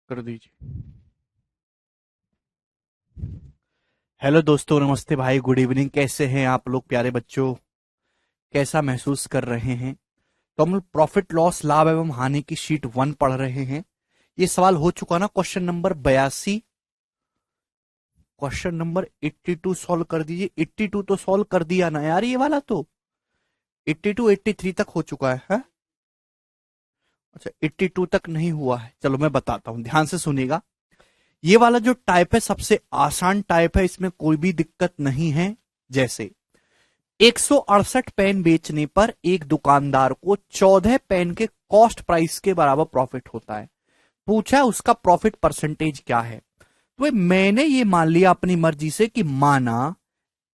कर दीजिए। हेलो दोस्तों, नमस्ते भाई, गुड इवनिंग। कैसे हैं आप लोग प्यारे बच्चों? कैसा महसूस कर रहे हैं? तो हम लोग प्रॉफिट लॉस लाभ एवं हानि की शीट 1 पढ़ रहे हैं। ये सवाल हो चुका ना, question number 82। Question number 82 solve कर दीजिए। 82 तो सॉल्व कर दिया ना यार, ये वाला तो 82 83 तक हो चुका है? अच्छा, 82 तक नहीं हुआ है। चलो मैं बताता हूं, ध्यान से सुनिएगा। ये वाला जो टाइप है सबसे आसान टाइप है, इसमें कोई भी दिक्कत नहीं है। जैसे 168 पेन बेचने पर एक दुकानदार को 14 पेन के कॉस्ट प्राइस के बराबर प्रॉफिट होता है। पूछा है उसका प्रॉफिट परसेंटेज क्या है। तो मैंने ये मान लिया अपनी मर्जी से कि माना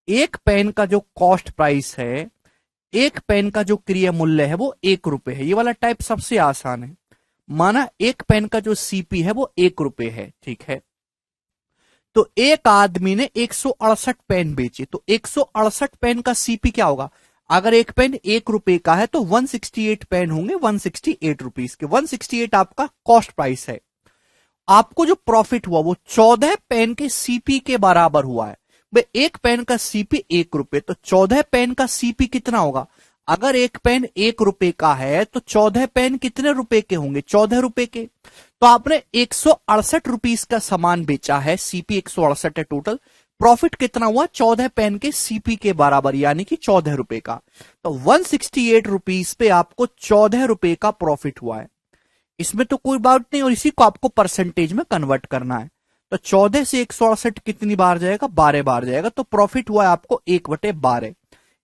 एक पेन का जो कॉस्ट प्राइस है, एक पेन का जो क्रिया मूल्य है वो 1 रुपए है। ये वाला टाइप सबसे आसान है। माना एक पेन का जो सीपी है वो 1 रुपए है, ठीक है। तो एक आदमी ने 168 पेन बेचे, तो 168 पेन का सीपी क्या होगा? अगर एक पेन 1 रुपए का है तो 168 पेन होंगे 168 रुपीज के। 168 आपका कॉस्ट प्राइस है। आपको जो प्रॉफिट हुआ वो 14 पेन के सीपी के बराबर हुआ है। भाई एक पेन का सीपी 1 रुपए, तो 14 पेन का सीपी कितना होगा? अगर एक पेन 1 रुपए का है तो 14 पेन कितने रुपए के होंगे? 14 रुपए के। तो आपने 168 रुपीज का सामान बेचा है, सीपी 168 है टोटल। प्रॉफिट कितना हुआ? 14 पेन के सीपी के बराबर, यानी कि 14 रुपए का। तो 168 रुपीज पे आपको 14 रुपए का प्रॉफिट हुआ है। इसमें तो कोई बात नहीं, और इसी को आपको परसेंटेज में कन्वर्ट करना है। तो 14 से 168 कितनी बार जाएगा? 12 बार जाएगा। तो प्रॉफिट हुआ है आपको 1/12।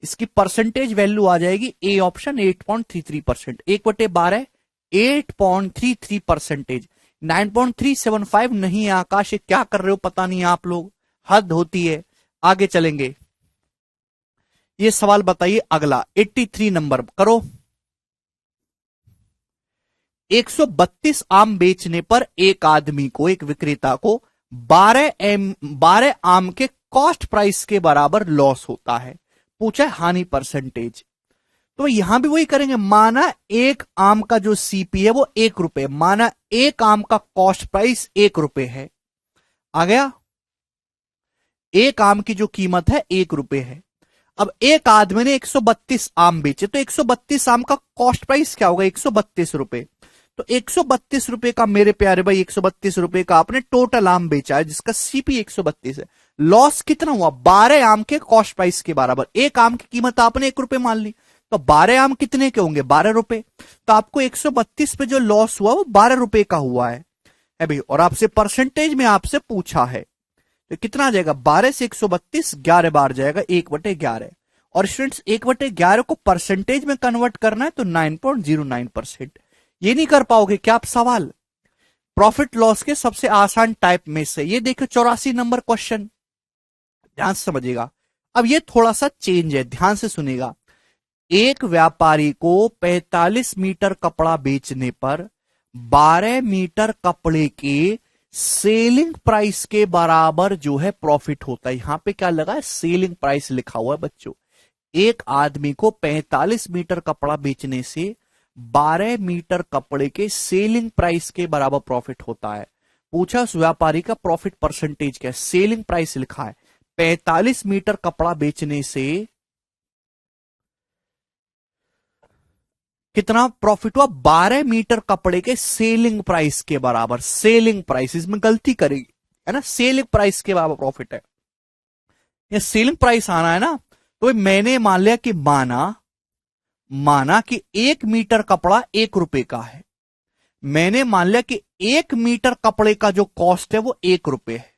इसकी परसेंटेज वैल्यू आ जाएगी ए ऑप्शन 8.33%। 1/12 8.33%। 9.375 नहीं है आकाश, ये क्या कर रहे हो पता नहीं आप लोग, हद होती है। आगे चलेंगे। ये सवाल बताइए अगला 83 नंबर करो। 132 आम बेचने पर एक आदमी को, एक विक्रेता को 12 आम के कॉस्ट प्राइस के बराबर लॉस होता है। पूछा है हानि परसेंटेज। तो यहां भी वही करेंगे। माना एक आम का जो सीपी है वो 1 रुपए, माना एक आम का कॉस्ट प्राइस 1 रुपए है। आ गया? एक आम की जो कीमत है 1 रुपए है। अब एक आदमी ने 132 आम बेचे, तो 132 आम का कॉस्ट प्राइस क्या होगा? 132 रुपए। तो 132 रुपए का मेरे प्यारे भाई, 132 रुपए का आपने टोटल आम बेचा है जिसका सीपी 132 है। लॉस कितना हुआ? 12 आम के कॉस्ट प्राइस के बराबर। एक आम की कीमत आपने 1 रुपए मान ली, तो 12 आम कितने के होंगे? 12 रुपए। तो आपको 132 पे जो लॉस हुआ वो 12 रुपए का हुआ है भाई। और आपसे परसेंटेज में आपसे पूछा है, तो कितना आ जाएगा? 12 से 132 11 बार जाएगा, 1/11। और स्टूडेंट्स 1/11 को परसेंटेज में कन्वर्ट करना है तो 9.09%। ये नहीं कर पाओगे क्या आप सवाल? प्रॉफिट लॉस के सबसे आसान टाइप में से ये देखो 84 नंबर क्वेश्चन, ध्यान से समझिएगा। अब ये थोड़ा सा चेंज है, ध्यान से सुनिएगा। एक व्यापारी को 45 मीटर कपड़ा बेचने पर 12 मीटर कपड़े के सेलिंग प्राइस के बराबर जो है प्रॉफिट होता है। यहां पे क्या लगा है? सेलिंग प्राइस लिखा हुआ है बच्चों। एक आदमी को 45 मीटर कपड़ा बेचने से 12 मीटर कपड़े के सेलिंग प्राइस के बराबर प्रॉफिट होता है। पूछा उस व्यापारी का प्रॉफिट परसेंटेज क्या है? सेलिंग प्राइस लिखा है। 45 मीटर कपड़ा बेचने से कितना प्रॉफिट हुआ? 12 मीटर कपड़े के सेलिंग प्राइस के बराबर। सेलिंग प्राइस, इसमें गलती करेगी है ना, सेलिंग प्राइस के बराबर प्रॉफिट है। ये सेलिंग प्राइस आना है ना। तो मैंने मान लिया कि माना कि 1 मीटर कपड़ा 1 रुपए का है। मैंने मान लिया कि 1 मीटर कपड़े का जो कॉस्ट है वो 1 रुपए है।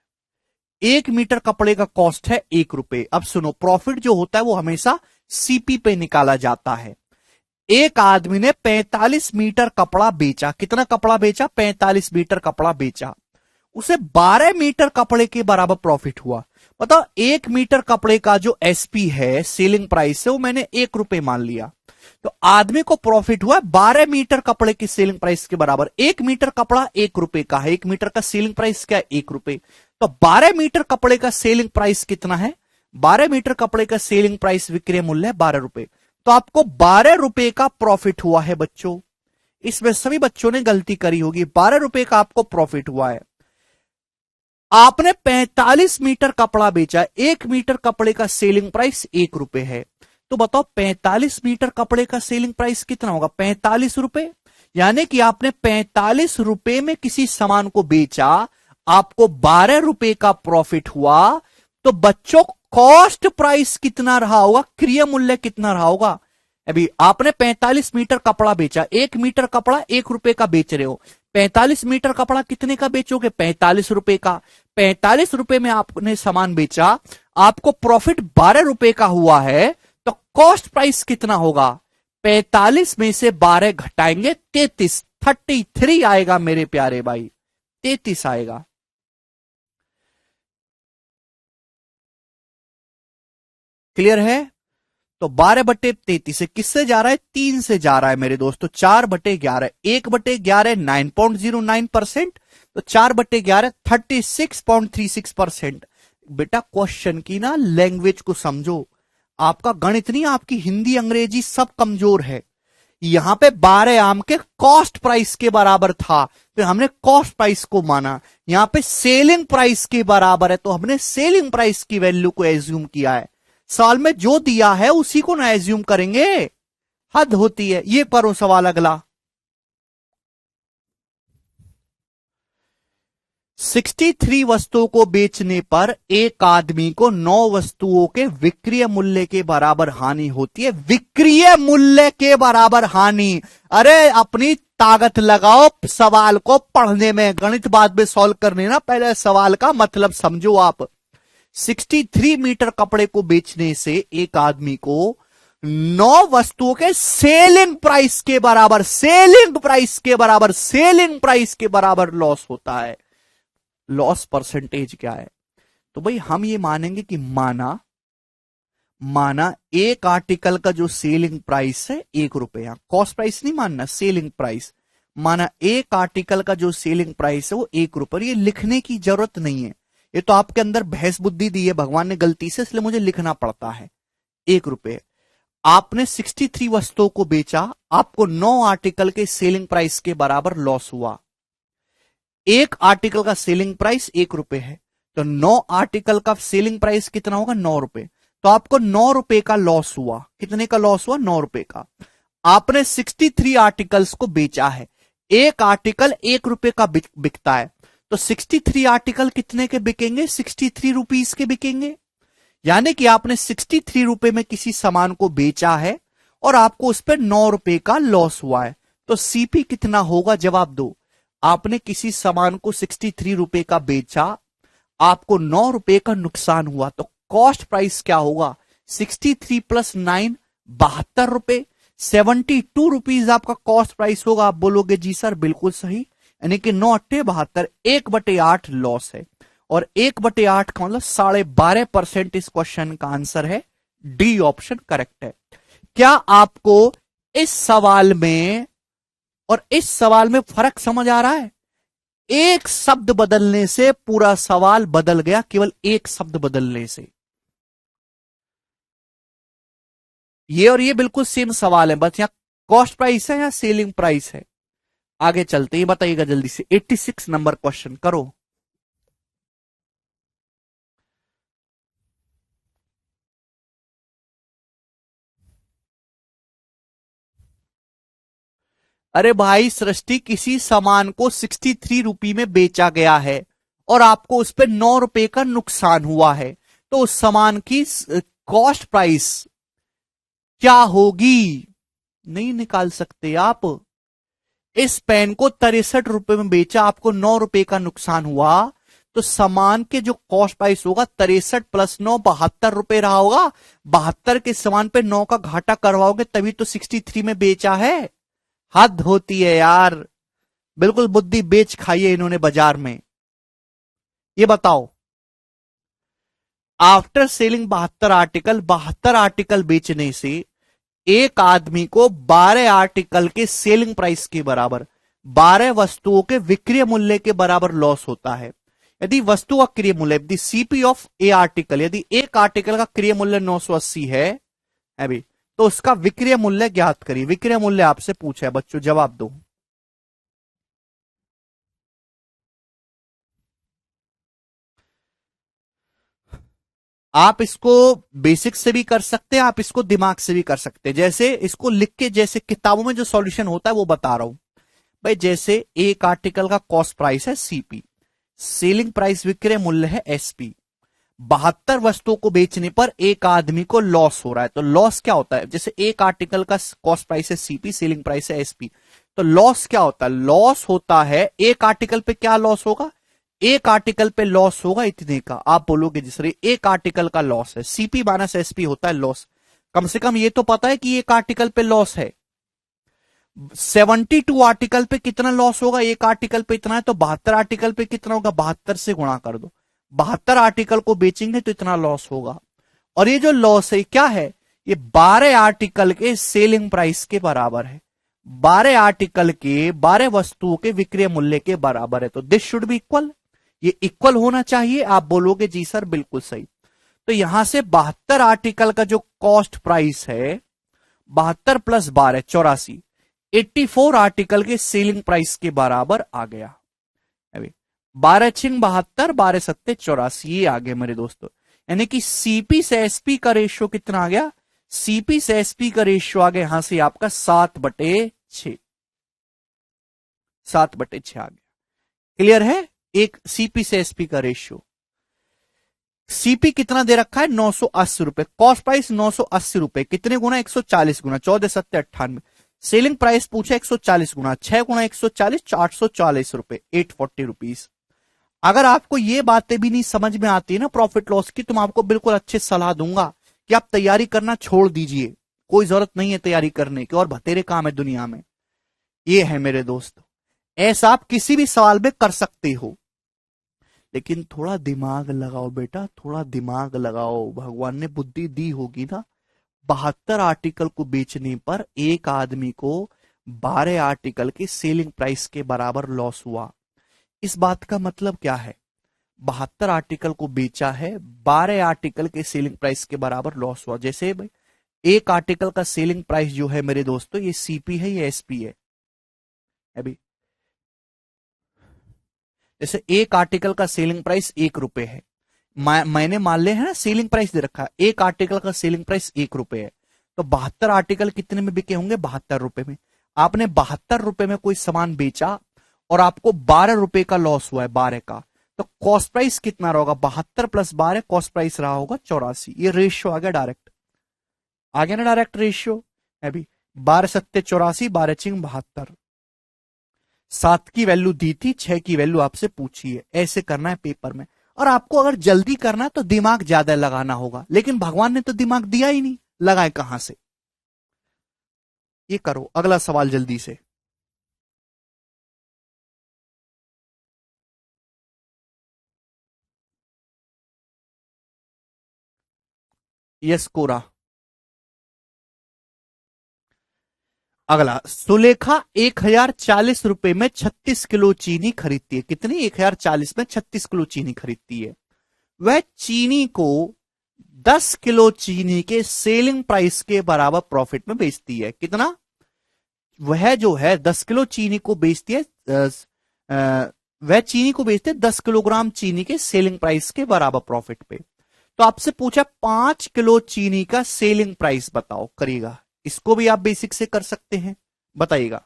1 मीटर कपड़े का कॉस्ट है 1 रुपए। अब सुनो, प्रॉफिट जो होता है वो हमेशा सीपी पे निकाला जाता है। एक आदमी ने 45 मीटर कपड़ा बेचा। कितना कपड़ा बेचा? 45 मीटर कपड़ा बेचा। उसे 12 मीटर कपड़े के बराबर प्रॉफिट हुआ। बताओ, 1 मीटर कपड़े का जो एसपी है, सेलिंग प्राइस है, वो मैंने 1 रुपए मान लिया। तो आदमी को प्रॉफिट हुआ 12 मीटर कपड़े की सेलिंग प्राइस के बराबर। 1 मीटर कपड़ा 1 रुपए का है। 1 मीटर का सेलिंग प्राइस क्या है? 1 रुपए। तो 12 मीटर कपड़े का सेलिंग प्राइस कितना है? 12 मीटर कपड़े का सेलिंग प्राइस विक्रय मूल्य है 12 रुपए। तो आपको 12 रुपए का प्रॉफिट हुआ है बच्चों। इसमें सभी बच्चों ने गलती करी होगी। 12 रुपए का आपको प्रॉफिट हुआ है। आपने 45 मीटर कपड़ा बेचा, 1 मीटर कपड़े का सेलिंग प्राइस 1 रुपए है। तो बताओ 45 मीटर कपड़े का सेलिंग प्राइस कितना होगा? 45 रुपए। यानी कि आपने 45 रुपए में किसी सामान को बेचा, आपको 12 रुपए का प्रॉफिट हुआ। तो बच्चों कॉस्ट प्राइस कितना रहा होगा, क्रिय मूल्य कितना रहा होगा? अभी आपने 45 मीटर कपड़ा बेचा, 1 मीटर कपड़ा 1 रुपए का बेच रहे हो। 45 मीटर कपड़ा कितने का बेचोगे? 45 रुपए का। 45 रुपए में आपने सामान बेचा, आपको प्रॉफिट 12 रुपए का हुआ है। तो कॉस्ट प्राइस कितना होगा? 45 में से 12 घटाएंगे 33, 33 आएगा मेरे प्यारे भाई, 33 आएगा। क्लियर है? तो 12/33 से किससे जा रहा है? 3 से जा रहा है मेरे दोस्तों। 4/11, 1/11 9.09%, तो 4/11 36.36%। बेटा क्वेश्चन की ना लैंग्वेज को समझो। आपका गणित नहीं, आपकी हिंदी अंग्रेजी सब कमजोर है। यहां पे 12 आम के कॉस्ट प्राइस के बराबर था, तो हमने कॉस्ट प्राइस को माना। यहां पे सेलिंग प्राइस के बराबर है, तो हमने सेलिंग प्राइस की वैल्यू को एज्यूम किया है। सवाल में जो दिया है उसी को ना एज्यूम करेंगे, हद होती है। ये करो सवाल अगला। 63 वस्तुओं को बेचने पर एक आदमी को 9 वस्तुओं के विक्रय मूल्य के बराबर हानि होती है। विक्रय मूल्य के बराबर हानि। अरे अपनी ताकत लगाओ सवाल को पढ़ने में, गणित बाद में सॉल्व करने ना, पहले सवाल का मतलब समझो आप। 63 मीटर कपड़े को बेचने से एक आदमी को 9 वस्तुओं के सेलिंग प्राइस के बराबर, सेलिंग प्राइस के बराबर, सेलिंग प्राइस के बराबर लॉस होता है। लॉस परसेंटेज क्या है? तो भाई हम ये मानेंगे कि माना एक आर्टिकल का जो सेलिंग प्राइस है 1 रुपया, कॉस्ट प्राइस नहीं मानना, सेलिंग प्राइस। माना एक आर्टिकल का जो सेलिंग प्राइस है वो 1 रुपये। ये लिखने की जरूरत नहीं है, ये तो आपके अंदर भैंस बुद्धि दी है भगवान ने गलती से, इसलिए मुझे लिखना पड़ता है। 1 रुपये। आपने 63 वस्तुओं को बेचा, आपको 9 आर्टिकल के सेलिंग प्राइस के बराबर लॉस हुआ। एक आर्टिकल का सेलिंग प्राइस 1 रुपए है, तो 9 आर्टिकल का सेलिंग प्राइस कितना होगा? 9 रुपए। तो आपको 9 रुपए का लॉस हुआ। कितने का लॉस हुआ? 9 रुपए का। आपने 63 आर्टिकल्स को बेचा है, एक आर्टिकल 1 रुपए का बिकता है, तो 63 आर्टिकल कितने के बिकेंगे? 63 रुपीस के बिकेंगे। यानी कि आपने 63 रुपए में किसी सामान को बेचा है और आपको उस पर 9 रुपए का लॉस हुआ है। तो सीपी कितना होगा? जवाब दो। आपने किसी सामान को 63 रुपए का बेचा, आपको 9 रुपए का नुकसान हुआ, तो कॉस्ट प्राइस क्या होगा? 63 + 9 72 रुपए, 72 रुपीज आपका कॉस्ट प्राइस होगा। आप बोलोगे जी सर बिल्कुल सही, यानी कि 9 × 72, 1/8 लॉस है। और 1/8 का मतलब 12.5% इस क्वेश्चन का आंसर है। डी ऑप्शन करेक्ट है। क्या आपको इस सवाल में और इस सवाल में फर्क समझ आ रहा है? एक शब्द बदलने से पूरा सवाल बदल गया, केवल एक शब्द बदलने से। ये और ये बिल्कुल सेम सवाल है, बस यहां कॉस्ट प्राइस है या सेलिंग प्राइस है। आगे चलते ही बताइएगा जल्दी से। 86 नंबर क्वेश्चन करो। अरे भाई सृष्टि, किसी सामान को 63 रुपये में बेचा गया है और आपको उस पर 9 रुपए का नुकसान हुआ है, तो उस सामान की कॉस्ट प्राइस क्या होगी? नहीं निकाल सकते आप। इस पेन को 63 रुपए में बेचा, आपको 9 रुपए का नुकसान हुआ, तो सामान के जो कॉस्ट प्राइस होगा 63 + 9 72 रुपए रहा होगा। 72 के सामान पे 9 का घाटा करवाओगे तभी तो 63 में बेचा है। हद होती है यार, बिल्कुल बुद्धि बेच खाई है इन्होंने बाजार में। ये बताओ, आफ्टर सेलिंग 72 आर्टिकल बेचने से एक आदमी को 12 आर्टिकल के सेलिंग प्राइस के बराबर, 12 वस्तुओं के विक्रय मूल्य के बराबर लॉस होता है। यदि वस्तु का क्रय मूल्य, यदि सीपी ऑफ ए आर्टिकल, यदि एक आर्टिकल का क्रय मूल्य 980 है अभी, तो उसका विक्रय मूल्य ज्ञात करिए। विक्रय मूल्य आपसे पूछा है बच्चों, जवाब दो। आप इसको बेसिक से भी कर सकते हैं, आप इसको दिमाग से भी कर सकते हैं। जैसे इसको लिख के, जैसे किताबों में जो सॉल्यूशन होता है वो बता रहा हूं भाई। जैसे एक आर्टिकल का कॉस्ट प्राइस है सीपी, सेलिंग प्राइस विक्रय मूल्य है एसपी, 72 वस्तुओं को बेचने पर एक आदमी को लॉस हो रहा है। तो लॉस क्या होता है? जैसे एक आर्टिकल का कॉस्ट प्राइस है सीपी, सेलिंग प्राइस है एसपी, तो लॉस क्या होता है? लॉस होता है एक आर्टिकल पे क्या लॉस होगा? एक आर्टिकल पे लॉस होगा इतने का। आप बोलोगे जिस एक आर्टिकल का लॉस है, सीपी माइनस एसपी होता है लॉस। कम से कम ये तो पता है कि एक आर्टिकल पे लॉस है। 72 आर्टिकल पे कितना लॉस होगा? एक आर्टिकल पे इतना है, तो 72 आर्टिकल पे कितना होगा? 72 से गुणा कर दो। 72 आर्टिकल को बेचेंगे तो इतना लॉस होगा। और ये जो लॉस है क्या है? ये 12 आर्टिकल के सेलिंग प्राइस के बराबर है। 12 आर्टिकल के 12 वस्तुओं के विक्रय मूल्य के बराबर है। तो दिस शुड बी इक्वल, ये इक्वल होना चाहिए। आप बोलोगे जी सर बिल्कुल सही। तो यहां से 72 आर्टिकल का जो कॉस्ट प्राइस है, 72 प्लस 12 84, 84 आर्टिकल के सेलिंग प्राइस के बराबर आ गया। अभी 12 छिंग 72, 12 सत्ते 84, ये आ गया मेरे दोस्तों। यानी कि सीपी से एसपी का रेशियो कितना आ गया? सीपी से एसपी का रेशियो आ गया यहां से आपका 7/6, 7/6 आ गया। क्लियर है? एक सीपी से एसपी का रेशियो। सीपी कितना दे रखा है? 980 रुपए। कॉस्ट प्राइस 980 रुपए, कितने गुना? 140 गुना, 14 सत्ते 98। सेलिंग प्राइस पूछा 140 गुना, 6 गुना 140, 840 रुपए, 840 रुपीज। अगर आपको ये बातें भी नहीं समझ में आती है ना प्रॉफिट लॉस की, तो मैं आपको बिल्कुल अच्छी सलाह दूंगा कि आप तैयारी करना छोड़ दीजिए। कोई जरूरत नहीं है तैयारी करने की, और बतेरे काम है दुनिया में। ये है मेरे दोस्त, ऐसा आप किसी भी सवाल में कर सकते हो, लेकिन थोड़ा दिमाग लगाओ बेटा, थोड़ा दिमाग लगाओ। भगवान ने बुद्धि दी होगी ना। 72 आर्टिकल को बेचने पर एक आदमी को 12 आर्टिकल के सेलिंग प्राइस के बराबर लॉस हुआ। इस बात का मतलब क्या है? 72 आर्टिकल को बेचा है, 12 आर्टिकल के सेलिंग प्राइस के बराबर लॉस हुआ। जैसे भाई एक आर्टिकल का सेलिंग प्राइस जो है मेरे दोस्तों, ये सीपी है, ये एसपी है। अभी जैसे एक आर्टिकल का सेलिंग प्राइस 1 रुपए है, मैंने मान ले है ना सेलिंग प्राइस दे रखा है, एक आर्टिकल का सेलिंग प्राइस 1 रुपए है, तो 72 आर्टिकल कितने में बिके होंगे? 72 रुपए में। आपने 72 रुपए में कोई सामान बेचा और आपको 12 रुपए का लॉस हुआ है, 12 का, तो कॉस्ट प्राइस कितना होगा? 72 प्लस 12, कॉस्ट प्राइस रहा होगा 84। ये रेशियो आ गया डायरेक्ट, आ गया ना डायरेक्ट रेशियो। अभी 12 सत्ते 84, 12 चिंग 72। 7 की वैल्यू दी थी, 6 की वैल्यू आपसे पूछी है। ऐसे करना है पेपर में। और आपको अगर जल्दी करना है तो दिमाग ज्यादा लगाना होगा, लेकिन भगवान ने तो दिमाग दिया ही नहीं, लगाए कहां से? ये करो अगला सवाल जल्दी से। यस कोरा। अगला, सुलेखा 1040 रुपए में 36 किलो चीनी खरीदती है। कितनी? 1040 में 36 किलो चीनी खरीदती है। वह चीनी को 10 किलो चीनी के सेलिंग प्राइस के बराबर प्रॉफिट में बेचती है। कितना? वह जो है 10 किलो चीनी को बेचती है, वह चीनी को बेचते हैं 10 किलोग्राम चीनी के सेलिंग प्राइस के बराबर प्रॉफिट पे। तो आपसे पूछा 5 किलो चीनी का सेलिंग प्राइस बताओ, करिएगा। इसको भी आप बेसिक से कर सकते हैं, बताइएगा।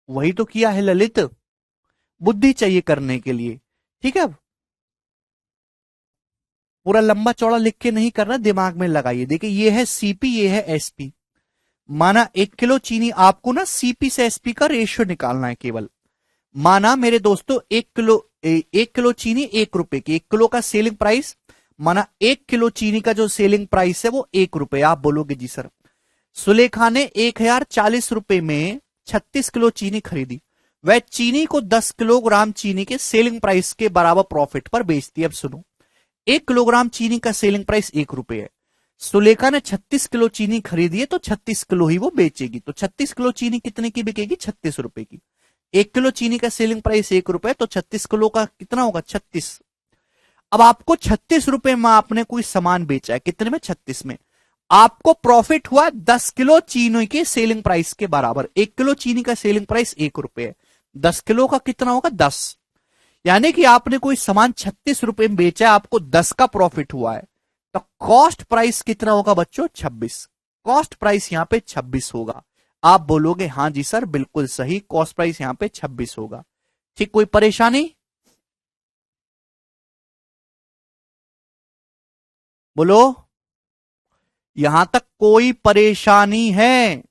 वही तो किया है ललित, बुद्धि चाहिए करने के लिए। ठीक है, पूरा लंबा चौड़ा लिख के नहीं करना, दिमाग में लगाइए। देखिए ये है सीपी, ये है एसपी। माना 1 किलो चीनी, आपको ना सीपी से एसपी का रेशियो निकालना है केवल। माना मेरे दोस्तों 1 किलो चीनी 1 रुपए की, 1 किलो का सेलिंग प्राइस, माना 1 किलो चीनी का जो सेलिंग प्राइस है वो 1 रुपए। आप बोलोगे जी सर, सुलेखा ने 1040 रुपए में 36 किलो चीनी खरीदी। वह चीनी को 10 किलोग्राम चीनी के सेलिंग प्राइस के बराबर प्रॉफिट पर बेचती है। अब सुनो, 1 किलोग्राम चीनी का सेलिंग प्राइस 1 रुपए है। सुलेखा ने 36 किलो चीनी खरीदी है, तो 36 किलो ही वो बेचेगी। तो 36 किलो चीनी कितने की बिकेगी? 36 रुपए की। 1 किलो चीनी का सेलिंग प्राइस 1 रुपए, तो 36 किलो का कितना होगा? 36। अब आपको 36 रुपए में आपने कोई सामान बेचा है, कितने में? 36 में। आपको प्रॉफिट हुआ 10 किलो चीनी के सेलिंग प्राइस के बराबर। 1 किलो चीनी का सेलिंग प्राइस 1 रुपए है, 10 किलो का कितना होगा? 10। यानी कि आपने कोई सामान 36 रुपए में बेचा है, आपको 10 का प्रॉफिट हुआ है, तो कॉस्ट प्राइस कितना होगा बच्चों? 26। कॉस्ट प्राइस यहां पे 26 होगा। आप बोलोगे हां जी सर बिल्कुल सही, कॉस्ट प्राइस यहां पे 26 होगा। ठीक, कोई परेशानी? बोलो, यहां तक कोई परेशानी है?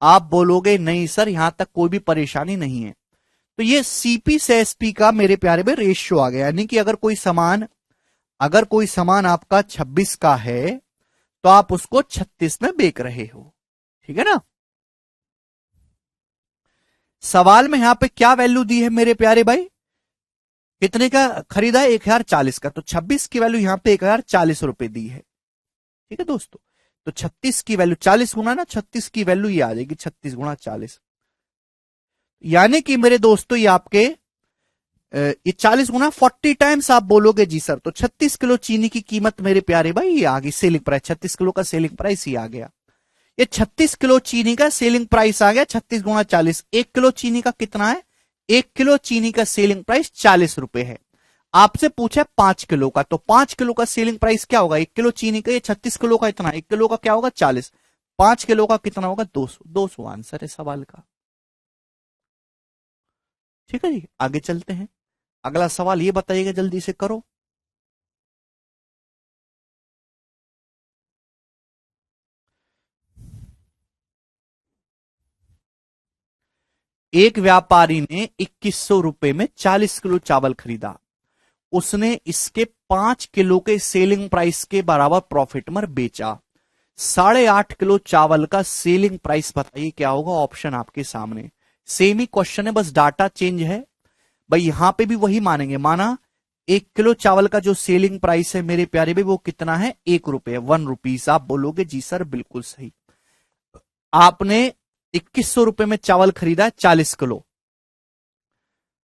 आप बोलोगे नहीं सर यहां तक कोई भी परेशानी नहीं है। तो ये सीपी से एसपी का मेरे प्यारे में रेशियो आ गया, यानी कि अगर कोई सामान आपका 26 का है तो आप उसको 36 में बेच रहे हो। ठीक है ना? सवाल में यहां पे क्या वैल्यू दी है मेरे प्यारे भाई? कितने का खरीदा है? 1040 का। तो 26 की वैल्यू यहां पे 1040 रुपए दी है। ठीक है दोस्तों, तो 36 की वैल्यू 40 गुना ना, 36 की वैल्यू ये आ जाएगी 36 गुना 40। यानी कि मेरे दोस्तों ये आपके ये 40 गुना 40 टाइम्स आप बोलोगे जी सर, तो 36 किलो चीनी की कीमत मेरे प्यारे भाई ये आ गई। सेलिंग प्राइस 36 किलो का सेलिंग प्राइस ही आ गया। ये 36 किलो चीनी का सेलिंग प्राइस आ गया 36 गुना 40। 1 किलो चीनी का कितना है? 1 किलो चीनी का सेलिंग प्राइस 40 रुपए है। आपसे पूछा 5 किलो का, तो 5 किलो का सेलिंग प्राइस क्या होगा? 1 किलो चीनी का, ये 36 किलो का इतना, 1 किलो का क्या होगा? 40। 5 किलो का कितना होगा? 200। 200 आंसर है सवाल का। ठीक है जी, आगे चलते हैं। अगला सवाल ये बताइएगा, जल्दी से करो। एक व्यापारी ने 2100 रुपए में 40 किलो चावल खरीदा। उसने इसके 5 किलो के सेलिंग प्राइस के बराबर प्रॉफिट में बेचा। 8.5 किलो चावल का सेलिंग प्राइस बताइए क्या होगा? ऑप्शन आपके सामने। सेम ही क्वेश्चन है, बस डाटा चेंज है। भाई यहां पे भी वही मानेंगे। माना 1 किलो चावल का जो सेलिंग प्राइस है मेरे प्यारे भाई वो कितना है? 1 रुपए, 1 रुपीज। आप बोलोगे जी सर बिल्कुल सही। आपने 2100 रुपए में चावल खरीदा 40 किलो।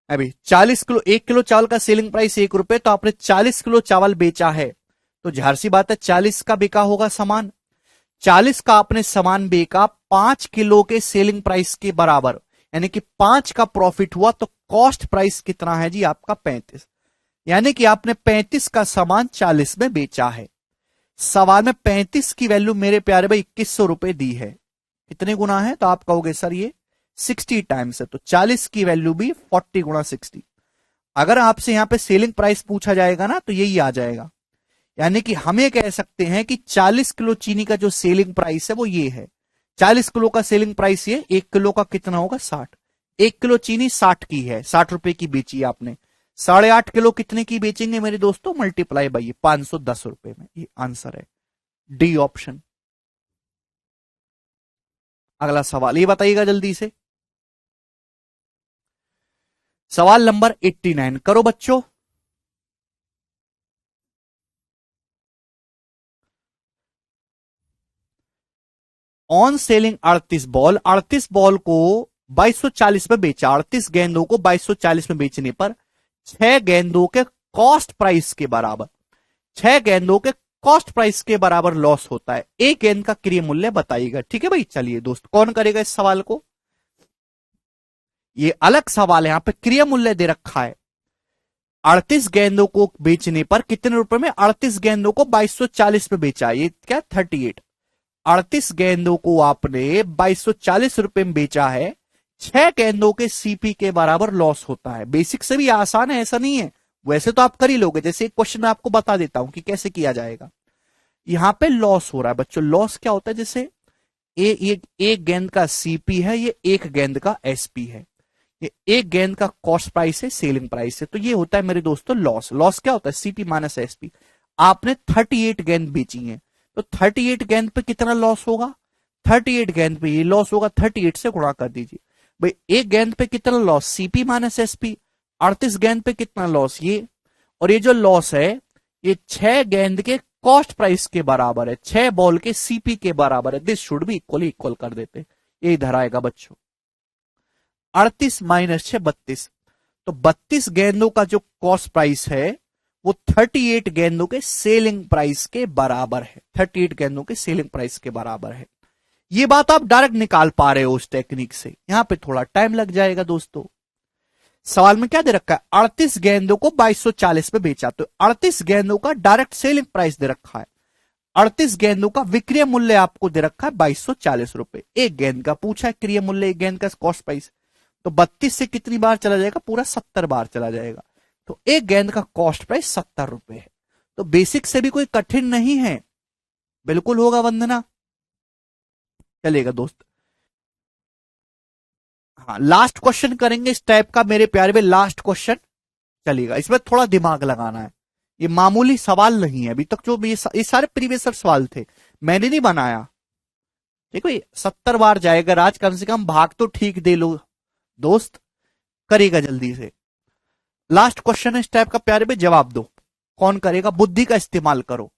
अभी 40 किलो, 1 किलो चावल का सेलिंग प्राइस 1 रुपए, तो आपने 40 किलो चावल बेचा है, तो जाहिर सी बात है 40 का बिका होगा सामान। 40 का आपने सामान बेचा 5 किलो के सेलिंग प्राइस के बराबर, यानी कि 5 का प्रॉफिट हुआ, तो कॉस्ट प्राइस कितना है जी आपका? 35। यानी कि आपने 35 का सामान 40 में बेचा है। सवाल में 35 की वैल्यू मेरे प्यारे भाई 2100 रुपए दी है। कितने गुना है? तो आप कहोगे सर ये 60 टाइम्स है, तो 40 की वैल्यू भी 40 गुना 60। अगर आपसे यहां पे सेलिंग प्राइस पूछा जाएगा ना तो यही आ जाएगा। यानी कि हम ये कह सकते हैं कि 40 किलो चीनी का जो सेलिंग प्राइस है वो ये है। 40 किलो का सेलिंग प्राइस ये, 1 किलो का कितना होगा? 60। 1 किलो चीनी 60 की है, 60 रुपए की बेची है आपने। 8.5 किलो कितने की बेचेंगे मेरे दोस्तों? मल्टीप्लाई बाई 510 रुपए में। ये आंसर है, डी ऑप्शन। अगला सवाल ये बताइएगा जल्दी से। सवाल नंबर 89 करो बच्चों। ऑन सेलिंग 38 बॉल को 2240 में बेचा। 38 गेंदों को 2240 में बेचने पर 6 गेंदों के कॉस्ट प्राइस के बराबर, 6 गेंदों के कॉस्ट प्राइस के बराबर लॉस होता है। एक गेंद का क्रय मूल्य बताइएगा। ठीक है भाई, चलिए दोस्त, कौन करेगा इस सवाल को? ये अलग सवाल है, यहां पे क्रय मूल्य दे रखा है। 38 गेंदों को बेचने पर कितने रुपए में? 38 गेंदों को 2240 में बेचा। ये क्या? 38। 38 गेंदों को आपने 2240 रुपए में बेचा है। 6 गेंदों के सीपी के बराबर लॉस होता है। बेसिक से भी आसान है, ऐसा नहीं है। वैसे तो आप कर ही लोगे। जैसे एक क्वेश्चन मैं आपको बता देता हूं कि कैसे किया जाएगा। यहां पे लॉस हो रहा है बच्चों। लॉस क्या होता है? जैसे एक गेंद का सीपी है, ये एक गेंद का एसपी है। ये एक गेंद का कॉस्ट प्राइस है, सेलिंग प्राइस है, तो ये होता है मेरे दोस्तों लॉस। लॉस क्या होता है? CP minus SP. आपने 38 गेंद बेची है, तो 38 गेंद पे कितना लॉस होगा? 38 गेंद पे ये लॉस होगा, 38 से गुणा कर दीजिए। भाई एक गेंद पे कितना लॉस? CP minus SP. 38 गेंद पे कितना लॉस? ये। और ये जो लॉस है ये 6 गेंद के कॉस्ट प्राइस के बराबर है, 6 बॉल के सीपी के बराबर है। This should be equally equal कर देते, ये इधर आएगा बच्चों। 38 माइनस 6 32, तो 32 गेंदों का जो कॉस्ट प्राइस है वो 38 गेंदों के सेलिंग प्राइस के बराबर है। 38 गेंदों के सेलिंग प्राइस के बराबर है। ये बात आप डायरेक्ट निकाल पा रहे हो उस टेक्निक से। यहां पे थोड़ा टाइम लग जाएगा दोस्तों। सवाल में क्या दे रखा है, 38 गेंदों को 2240 पे बेचा, तो 38 गेंदों का डायरेक्ट सेलिंग प्राइस दे रखा है। 38 गेंदों का विक्रय मूल्य आपको दे रखा है 2240 रुपए। एक गेंद का पूछा है क्रय मूल्य, एक गेंद का कॉस्ट प्राइस, तो 32 से कितनी बार चला जाएगा, पूरा 70 बार चला जाएगा। तो एक गेंद का कॉस्ट प्राइस 70 रुपए है। तो बेसिक से भी कोई कठिन नहीं है, बिल्कुल होगा वंदना, चलेगा दोस्त। हाँ, लास्ट क्वेश्चन करेंगे इस टाइप का मेरे प्यारे में, लास्ट क्वेश्चन चलेगा। इसमें थोड़ा दिमाग लगाना है, ये मामूली सवाल नहीं है। अभी तक जो ये सारे प्रीवियस सवाल थे, मैंने नहीं बनाया। देखो ये 70 बार जाएगा राज, कम से कम भाग तो ठीक दे लो दोस्त, करेगा जल्दी से। लास्ट क्वेश्चन है इस टाइप का प्यारे में, जवाब दो। कौन करेगा, बुद्धि का इस्तेमाल करो।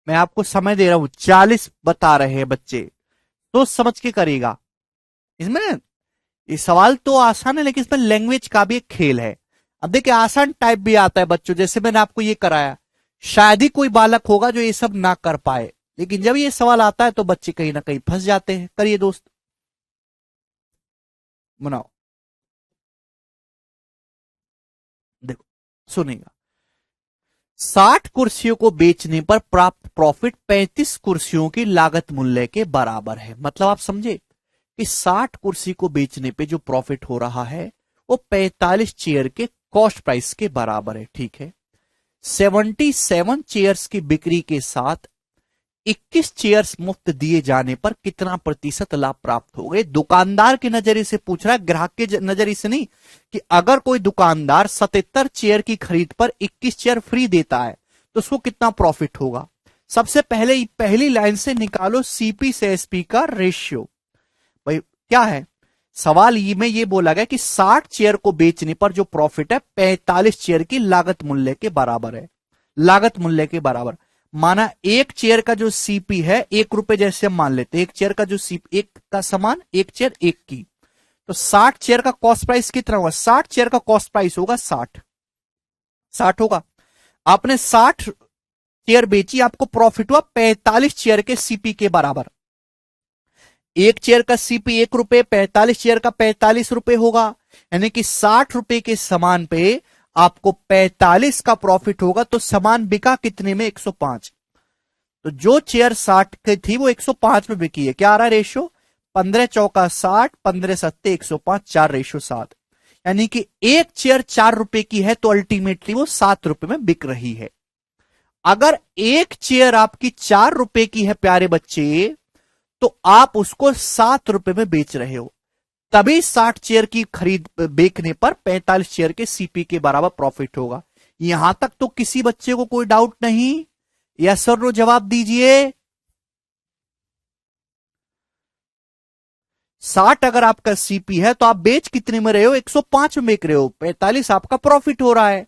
मैं आपको समय दे रहा हूं, 40 बता रहे हैं बच्चे, तो समझ के करेगा। इसमें ये सवाल तो आसान है, लेकिन इसमें लैंग्वेज का भी एक खेल है। अब देखिए आसान टाइप भी आता है बच्चों, जैसे मैंने आपको ये कराया, शायद ही कोई बालक होगा जो ये सब ना कर पाए, लेकिन जब ये सवाल आता है तो बच्चे कहीं ना कहीं फंस जाते हैं। करिए दोस्त, बनाओ, देखो सुनेगा। 60 कुर्सियों को बेचने पर प्राप्त प्रॉफिट 35 कुर्सियों की लागत मूल्य के बराबर है। मतलब आप समझे कि 60 कुर्सी को बेचने पे जो प्रॉफिट हो रहा है वो 45 चेयर के कॉस्ट प्राइस के बराबर है। ठीक है, 77 चेयर्स की बिक्री के साथ 21 चेयर्स मुफ्त दिए जाने पर कितना प्रतिशत लाभ प्राप्त हो गए। दुकानदार के नजरिए से पूछ रहा है, ग्राहक के नजरिए से नहीं, कि अगर कोई दुकानदार 77 चेयर की खरीद पर 21 चेयर फ्री देता है तो उसको कितना प्रॉफिट होगा। सबसे पहले पहली लाइन से निकालो सीपी से एसपी का रेशियो। भाई क्या है सवाल में ये बोला गया कि 60 चेयर को बेचने पर जो प्रॉफिट है 45 चेयर की लागत मूल्य के बराबर है। लागत मूल्य के बराबर माना एक चेयर का जो सीपी है 1 रुपए, जैसे हम मान लेते हैं एक चेयर का जो सीपी, एक का समान एक चेयर एक की, तो 60 चेयर का कॉस्ट प्राइस कितना होगा, 60 चेयर का कॉस्ट प्राइस होगा 60 होगा। आपने 60 चेयर बेची, आपको प्रॉफिट हुआ 45 चेयर के सीपी के बराबर। एक चेयर का सीपी 1 रुपए, 45 चेयर का 45 रुपए होगा, यानी कि 60 रुपए के सामान पे आपको 45 का प्रॉफिट होगा। तो सामान बिका कितने में, 105। तो जो चेयर 60 की थी वो 105 में बिकी है। क्या आ रहा है रेशो, 15 चौका 60, 15 सत्ते 105, 4 रेशो 7, यानी कि एक चेयर 4 रुपए की है तो अल्टीमेटली वो 7 रुपए में बिक रही है। अगर एक चेयर आपकी 4 रुपए की है प्यारे बच्चे, तो आप उसको 7 रुपए में बेच रहे हो, तभी 60 चेयर की खरीद बेचने पर 45 चेयर के सीपी के बराबर प्रॉफिट होगा। यहां तक तो किसी बच्चे को कोई डाउट नहीं? यस और नो जवाब दीजिए। 60 अगर आपका सीपी है तो आप बेच कितने में रहे हो? 105 में बेच रहे हो, 45 आपका प्रॉफिट हो रहा है।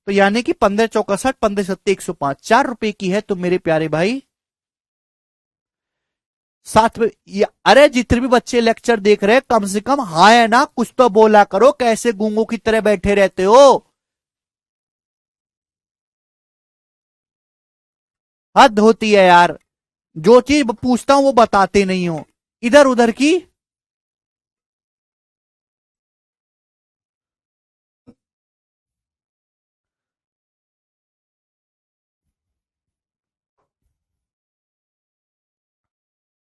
तो यानी कि 15 चौका 60, 15 सत्ते 105, 4 रुपए की है तो मेरे प्यारे भाई 7 में। अरे जितने भी बच्चे लेक्चर देख रहे हैं कम से कम हाँ है ना, कुछ तो बोला करो, कैसे गूंगों की तरह बैठे रहते हो? हद होती है यार, जो चीज पूछता हूं वो बताते नहीं हो, इधर उधर की।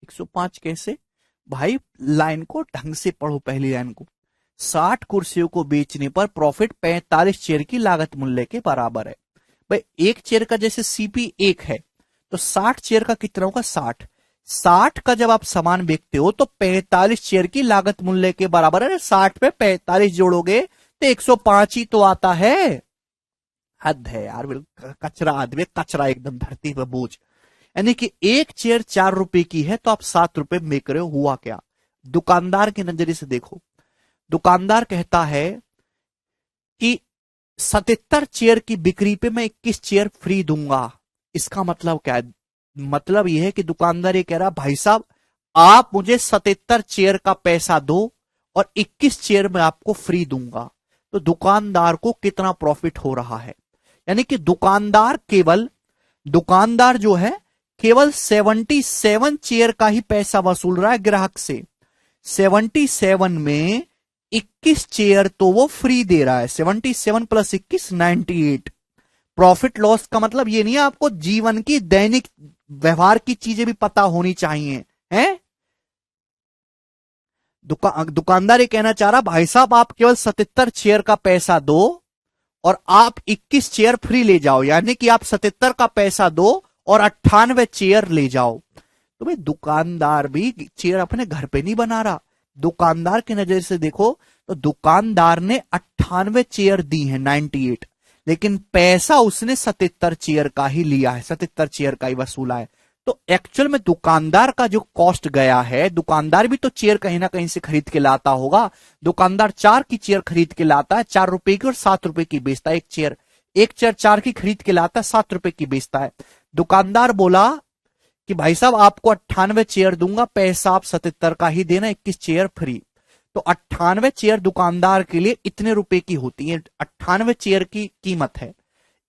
एक सौ पांच कैसे भाई? लाइन को ढंग से पढ़ो, पहली लाइन को। 60 कुर्सियों को बेचने पर प्रॉफिट 45 चेयर की लागत मूल्य के बराबर है। भाई एक चेयर का जैसे सीपी 1 है, तो 60 चेयर का कितना होगा? 60। 60 का जब आप सामान बेचते हो तो 45 चेयर की लागत मूल्य के बराबर है। 60 पे 45 जोड़ोगे तो 105 ही तो आता है। हद है यार, बिल्कुल कचरा आदमी, कचरा एकदम, धरती पर बोझ। यानी कि एक चेयर 4 रुपए की है तो आप 7 रुपए में बेच रहे हो। हुआ क्या? दुकानदार के नजरिए से देखो, दुकानदार कहता है कि 77 चेयर की बिक्री पे मैं 21 चेयर फ्री दूंगा। इसका मतलब क्या है? मतलब यह है कि दुकानदार ये कह रहा, भाई साहब आप मुझे 77 चेयर का पैसा दो और 21 चेयर में आपको फ्री दूंगा। तो दुकानदार को कितना प्रॉफिट हो रहा है? यानी कि दुकानदार जो है केवल 77 चेयर का ही पैसा वसूल रहा है ग्राहक से। 77 में 21 चेयर तो वो फ्री दे रहा है। 77 प्लस 21 98। प्रॉफिट लॉस का मतलब ये नहीं है, आपको जीवन की दैनिक व्यवहार की चीजें भी पता होनी चाहिए, हैं? दुकानदार ये कहना चाह रहा, भाई साहब आप केवल 77 चेयर का पैसा दो और आप 21 चेयर फ्री ले जाओ, यानी कि आप 77 का पैसा दो और 98 चेयर ले जाओ। तो भाई दुकानदार भी चेयर अपने घर पे नहीं बना रहा। दुकानदार की नजर से देखो तो दुकानदार ने 98 चेयर दी है, 98, लेकिन पैसा उसने 77 चेयर का ही लिया है, 77 चेयर का ही वसूला है। तो एक्चुअल में दुकानदार का जो कॉस्ट गया है, दुकानदार भी तो चेयर कहीं ना कहीं से खरीद के लाता होगा। दुकानदार 4 की चेयर खरीद के लाता है, 4 रुपए की, और 7 रुपए की बेचता है। एक चेयर 4 की खरीद के लाता है, 7 रुपए की बेचता है। दुकानदार बोला कि भाई साहब आपको 98 चेयर दूंगा, पैसा आप 77 का ही देना, 21 चेयर फ्री। तो 98 चेयर दुकानदार के लिए इतने रुपए की होती है, 98 चेयर की कीमत है।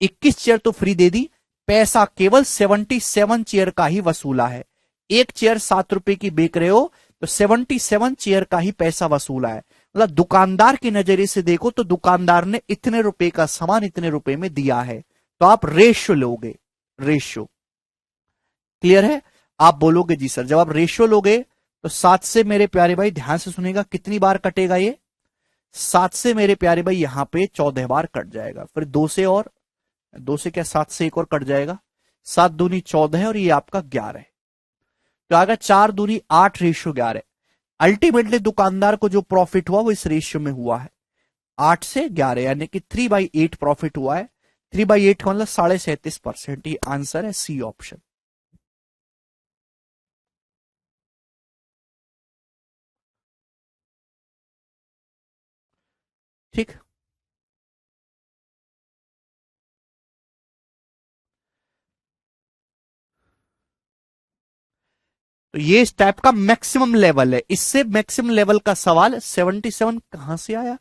21 चेयर तो फ्री दे दी, पैसा केवल 77 चेयर का ही वसूला है। एक चेयर 7 रुपए की बेच रहे हो तो 77 चेयर का ही पैसा वसूला है। मतलब दुकानदार के नजरिए से देखो तो दुकानदार ने इतने रुपए का सामान इतने रुपए में दिया है। तो आप रेशियो लोगे, रेशियो क्लियर है? आप बोलोगे जी सर। जब आप रेशियो लोगे तो 7 से मेरे प्यारे भाई ध्यान से सुनेगा, कितनी बार कटेगा ये? 7 से मेरे प्यारे भाई यहां पे 14 बार कट जाएगा। फिर 2 से, और 2 से क्या, 7 से एक और कट जाएगा। 7 दूनी 14 है और ये आपका 11 है। तो आगे 4 दूनी 8 रेशियो 11। अल्टीमेटली दुकानदार को जो प्रॉफिट हुआ वो इस रेशियो में हुआ है, 8 से 11, यानी कि 3/8 प्रॉफिट हुआ है। 3/8 का मतलब 37.5%। ये आंसर है सी ऑप्शन। ठीक। तो ये इस टाइप का मैक्सिमम लेवल है। इससे मैक्सिमम लेवल का सवाल 77 कहां से आया?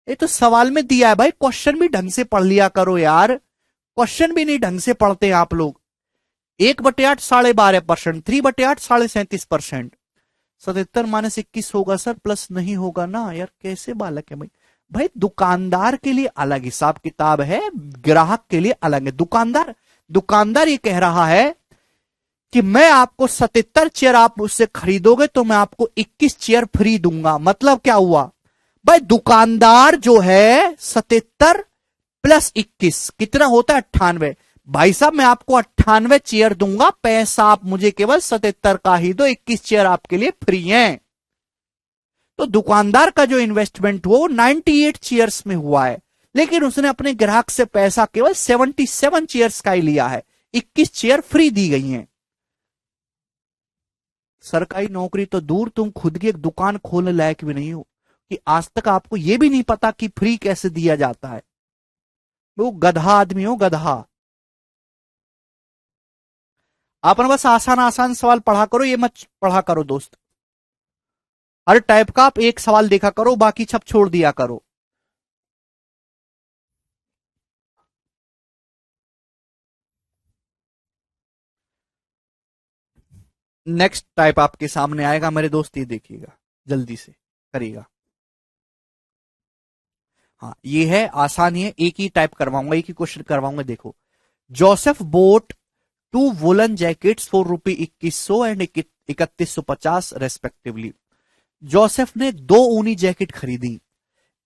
ये तो सवाल में दिया है भाई। क्वेश्चन भी ढंग से पढ़ लिया करो यार, क्वेश्चन भी नहीं ढंग से पढ़ते आप लोग। 1/8 12.5%, 3/8 37.5%। 77 - 21 होगा सर, प्लस नहीं होगा ना यार, कैसे बालक है भाई? भाई दुकानदार के लिए अलग हिसाब किताब है, ग्राहक के लिए अलग है। दुकानदार ये कह रहा है कि मैं आपको 77 चेयर आप उससे खरीदोगे तो मैं आपको 21 चेयर फ्री दूंगा। मतलब क्या हुआ भाई? दुकानदार जो है 77 प्लस 21 कितना होता है? 98। भाई साहब मैं आपको 98 चेयर दूंगा, पैसा आप मुझे केवल 77 का ही दो, 21 चेयर आपके लिए फ्री हैं। तो दुकानदार का जो इन्वेस्टमेंट हुआ वो 98 चेयर्स में हुआ है, लेकिन उसने अपने ग्राहक से पैसा केवल 77 चेयर्स का ही लिया है, 21 चेयर फ्री दी गई हैं। सरकारी नौकरी तो दूर, तुम खुद की एक दुकान खोलने लायक भी नहीं हो कि आज तक आपको यह भी नहीं पता कि फ्री कैसे दिया जाता है। वो गधा आदमी हो, गधा। आप ना बस आसान आसान सवाल पढ़ा करो, ये मत पढ़ा करो दोस्त। हर टाइप का आप एक सवाल देखा करो, बाकी सब छोड़ दिया करो। नेक्स्ट टाइप आपके सामने आएगा मेरे दोस्त, ये देखिएगा, जल्दी से करिएगा। हाँ ये है, आसान ही है, एक ही टाइप करवाऊंगा, एक ही क्वेश्चन करवाऊंगा। देखो, Joseph boat 2 woollen jackets for rupee 2100 and 3150 respectively. Joseph ने 2 ऊनी जैकेट खरीदी,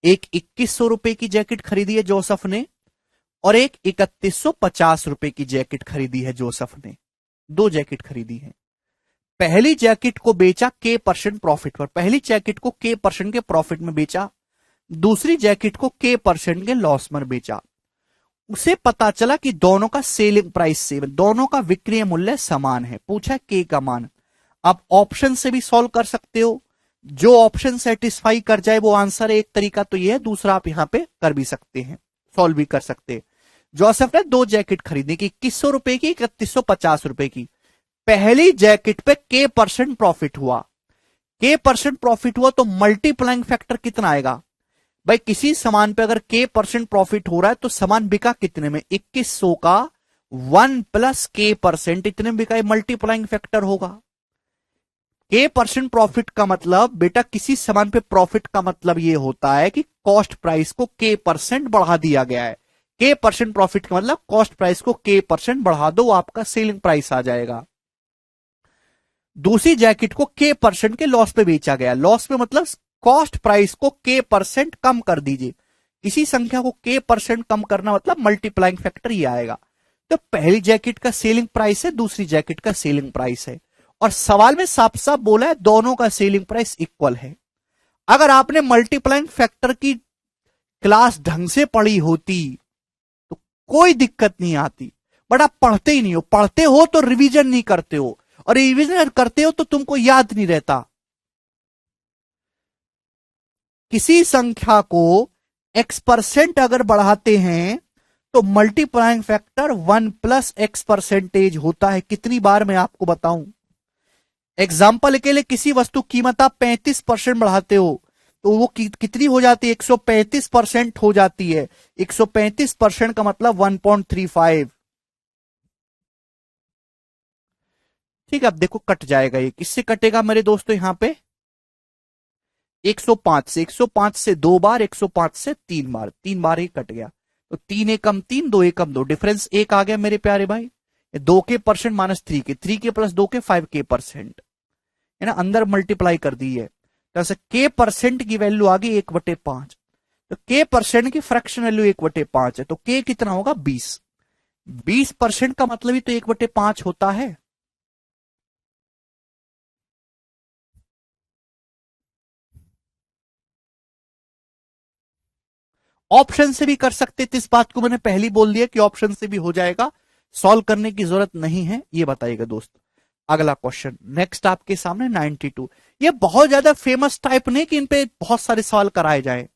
एक 2100 रुपए की जैकेट खरीदी है जोसेफ ने, और एक 3150 रुपए की जैकेट खरीदी है जोसेफ ने। 2 जैकेट खरीदी है। पहली जैकेट को बेचा के परसेंट प्रॉफिट पर, पहली जैकेट को के परसेंट के प्रॉफिट में बेचा, दूसरी जैकेट को के परसेंट के लॉस में बेचा। उसे पता चला कि दोनों का सेलिंग प्राइस सेम, दोनों का विक्रय मूल्य समान है। पूछा के का मान। आप ऑप्शन से भी सॉल्व कर सकते हो, जो ऑप्शन सेटिस्फाई कर जाए वो आंसर है। एक तरीका तो यह है, दूसरा आप यहां पे कर भी सकते हैं, सॉल्व भी कर सकते हैं। जोसेफ ने 2 जैकेट खरीदी की, 2100 रुपए की, 3150 रुपए की। पहली जैकेट पे के परसेंट प्रॉफिट हुआ, के परसेंट प्रॉफिट हुआ तो मल्टीप्लाइंग फैक्टर कितना आएगा भाई? किसी सामान पे अगर के परसेंट प्रॉफिट हो रहा है तो सामान बिका कितने में? 2100 का 1 प्लस के परसेंट इतने में बिका, मल्टीप्लाइंग फैक्टर होगा। के परसेंट प्रॉफिट का मतलब बेटा, किसी सामान पे प्रॉफिट का मतलब यह होता है कि कॉस्ट प्राइस को के परसेंट बढ़ा दिया गया है। के परसेंट प्रॉफिट का मतलब कॉस्ट प्राइस को के परसेंट बढ़ा दो, आपका सेलिंग प्राइस आ जाएगा। दूसरी जैकेट को के परसेंट के लॉस पे बेचा गया, लॉस पे मतलब कॉस्ट प्राइस को के परसेंट कम कर दीजिए। किसी संख्या को के परसेंट कम करना मतलब मल्टीप्लाइंग फैक्टर ही आएगा। तो पहली जैकेट का सेलिंग प्राइस है, दूसरी जैकेट का सेलिंग प्राइस है, और सवाल में साफ साफ बोला है दोनों का सेलिंग प्राइस इक्वल है। अगर आपने मल्टीप्लाइंग फैक्टर की क्लास ढंग से पढ़ी होती तो कोई दिक्कत नहीं आती, बट आप पढ़ते ही नहीं हो। पढ़ते हो तो रिवीजन नहीं करते हो, और रिवीजन करते हो तो तुमको याद नहीं रहता। किसी संख्या को x परसेंट अगर बढ़ाते हैं तो multiplying factor 1 plus x percentage होता है। कितनी बार मैं आपको बताऊं? एग्जाम्पल के लिए, किसी वस्तु कीमत आप 35% बढ़ाते हो तो वो कितनी हो जाती है? 135% हो जाती है। 135% का मतलब 1.35। ठीक है, अब देखो कट जाएगा, ये किससे कटेगा मेरे दोस्तों? यहां पे 105 से, 105 से 2 बार, 105 से 3 बार, 3 बार ही कट गया। तो 3 एकम 3, 2 एकम 2, डिफरेंस 1 आ गया मेरे प्यारे भाई। 2 के परसेंट माइनस 3 के, 3 के प्लस 2 के 5 के परसेंट, है ना, अंदर मल्टीप्लाई कर दी है। तो के परसेंट की वैल्यू आ गई 1/5। तो के परसेंट की फ्रैक्शन वैल्यू 1/5 है, तो के कितना होगा? 20। 20% का मतलब ही तो 1/5 होता है। ऑप्शन से भी कर सकते थे, इस बात को मैंने पहले बोल दिया कि ऑप्शन से भी हो जाएगा, सॉल्व करने की जरूरत नहीं है। ये बताइएगा दोस्त। अगला क्वेश्चन नेक्स्ट आपके सामने 92। ये बहुत ज्यादा फेमस टाइप नहीं कि इन पे बहुत सारे सवाल कराए जाए,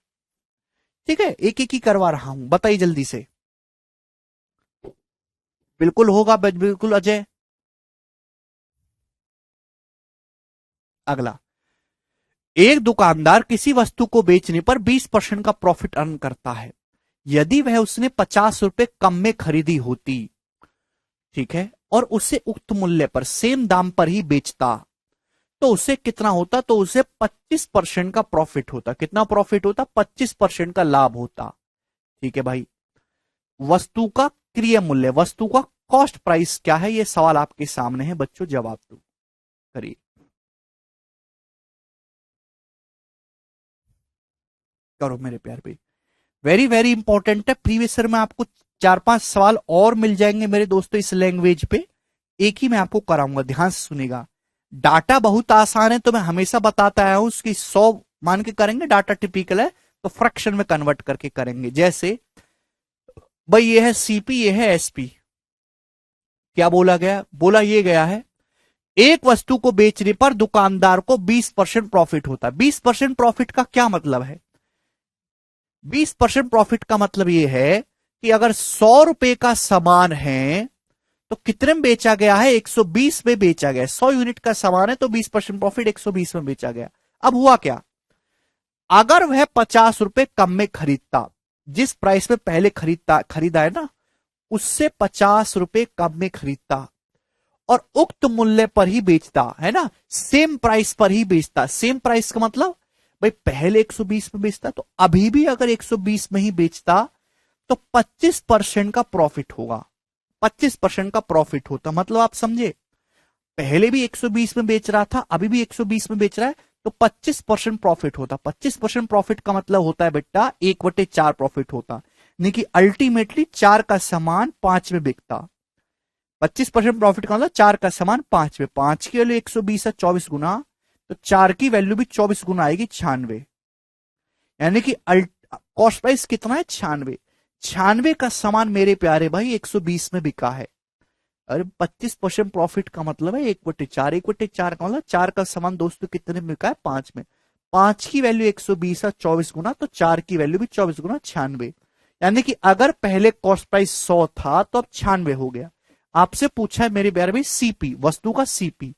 ठीक है, एक एक ही करवा रहा हूं, बताइए जल्दी से। बिल्कुल होगा, बिल्कुल अजय। अगला, एक दुकानदार किसी वस्तु को बेचने पर 20% का प्रॉफिट अर्न करता है। यदि वह उसने 50 रुपए कम में खरीदी होती, ठीक है, और उसे उक्त मूल्य पर सेम दाम पर ही बेचता, तो उसे कितना होता? तो उसे 25% का प्रॉफिट होता। कितना प्रॉफिट होता? 25% का लाभ होता। ठीक है भाई, वस्तु का क्रय मूल्य, वस्तु का कॉस्ट प्राइस क्या है? ये सवाल आपके सामने है बच्चों, जवाब दो, करिए। करो मेरे प्यार भाई, वेरी वेरी इंपॉर्टेंट है, प्रीवियस ईयर में आपको चार पांच सवाल और मिल जाएंगे मेरे दोस्तों इस लैंग्वेज पे, एक ही मैं आपको कराऊंगा, ध्यान से सुनेगा। डाटा बहुत आसान है, तो मैं हमेशा बताता आया हूं, उसकी 100 मान के करेंगे, डाटा टिपिकल है तो फ्रैक्शन में कन्वर्ट करके करेंगे। जैसे भाई ये है सीपी, ये है एसपी, क्या बोला गया, बोला ये गया है एक वस्तु को बेचने पर दुकानदार को 20% प्रॉफिट होता है। 20% प्रॉफिट का क्या मतलब है? 20% प्रॉफिट का मतलब ये है कि अगर 100 रुपए का सामान है तो कितने में बेचा गया है? 120 में बेचा गया। 100 यूनिट का सामान है तो 20% प्रॉफिट 120 में बेचा गया। अब हुआ क्या, अगर वह 50 रुपए कम में खरीदता, जिस प्राइस में पहले खरीदा है ना, उससे 50 रुपए कम में खरीदता और उक्त मूल्य पर ही बेचता है ना, सेम प्राइस पर ही बेचता। सेम प्राइस का मतलब भाई पहले 120 में बेचता तो अभी भी अगर 120 में ही बेचता तो 25% का प्रॉफिट होगा। 25% का प्रॉफिट होता, मतलब आप समझे, पहले भी 120 में बेच रहा था, अभी भी 120 में बेच रहा है, तो 25% प्रॉफिट होता। 25% प्रॉफिट का मतलब होता है बेटा 1/4 प्रॉफिट होता, यानी कि अल्टीमेटली 4 का सामान 5 में बिकता। 25% प्रॉफिट का मतलब 4 का सामान 5 में, 5 की वैल्यू 120 है 24 गुना, तो 4 की वैल्यू भी 24 गुना आएगी 96, यानी कि कॉस्ट प्राइस कितना है? 96। 96 का सामान मेरे प्यारे भाई 120 में बिका है। अरे 25% प्रॉफिट का मतलब है 1/4, 1/4 का मतलब 4 का सामान दोस्तों कितने में बिका है? 5 में। 5 की वैल्यू 120 है 24 गुना, तो 4 की वैल्यू भी 24 गुना 96, यानी कि अगर पहले कॉस्ट प्राइस 100 था तो अब 96 हो गया। आपसे पूछा है मेरे प्यारे भाई सीपी, वस्तु का सीपी,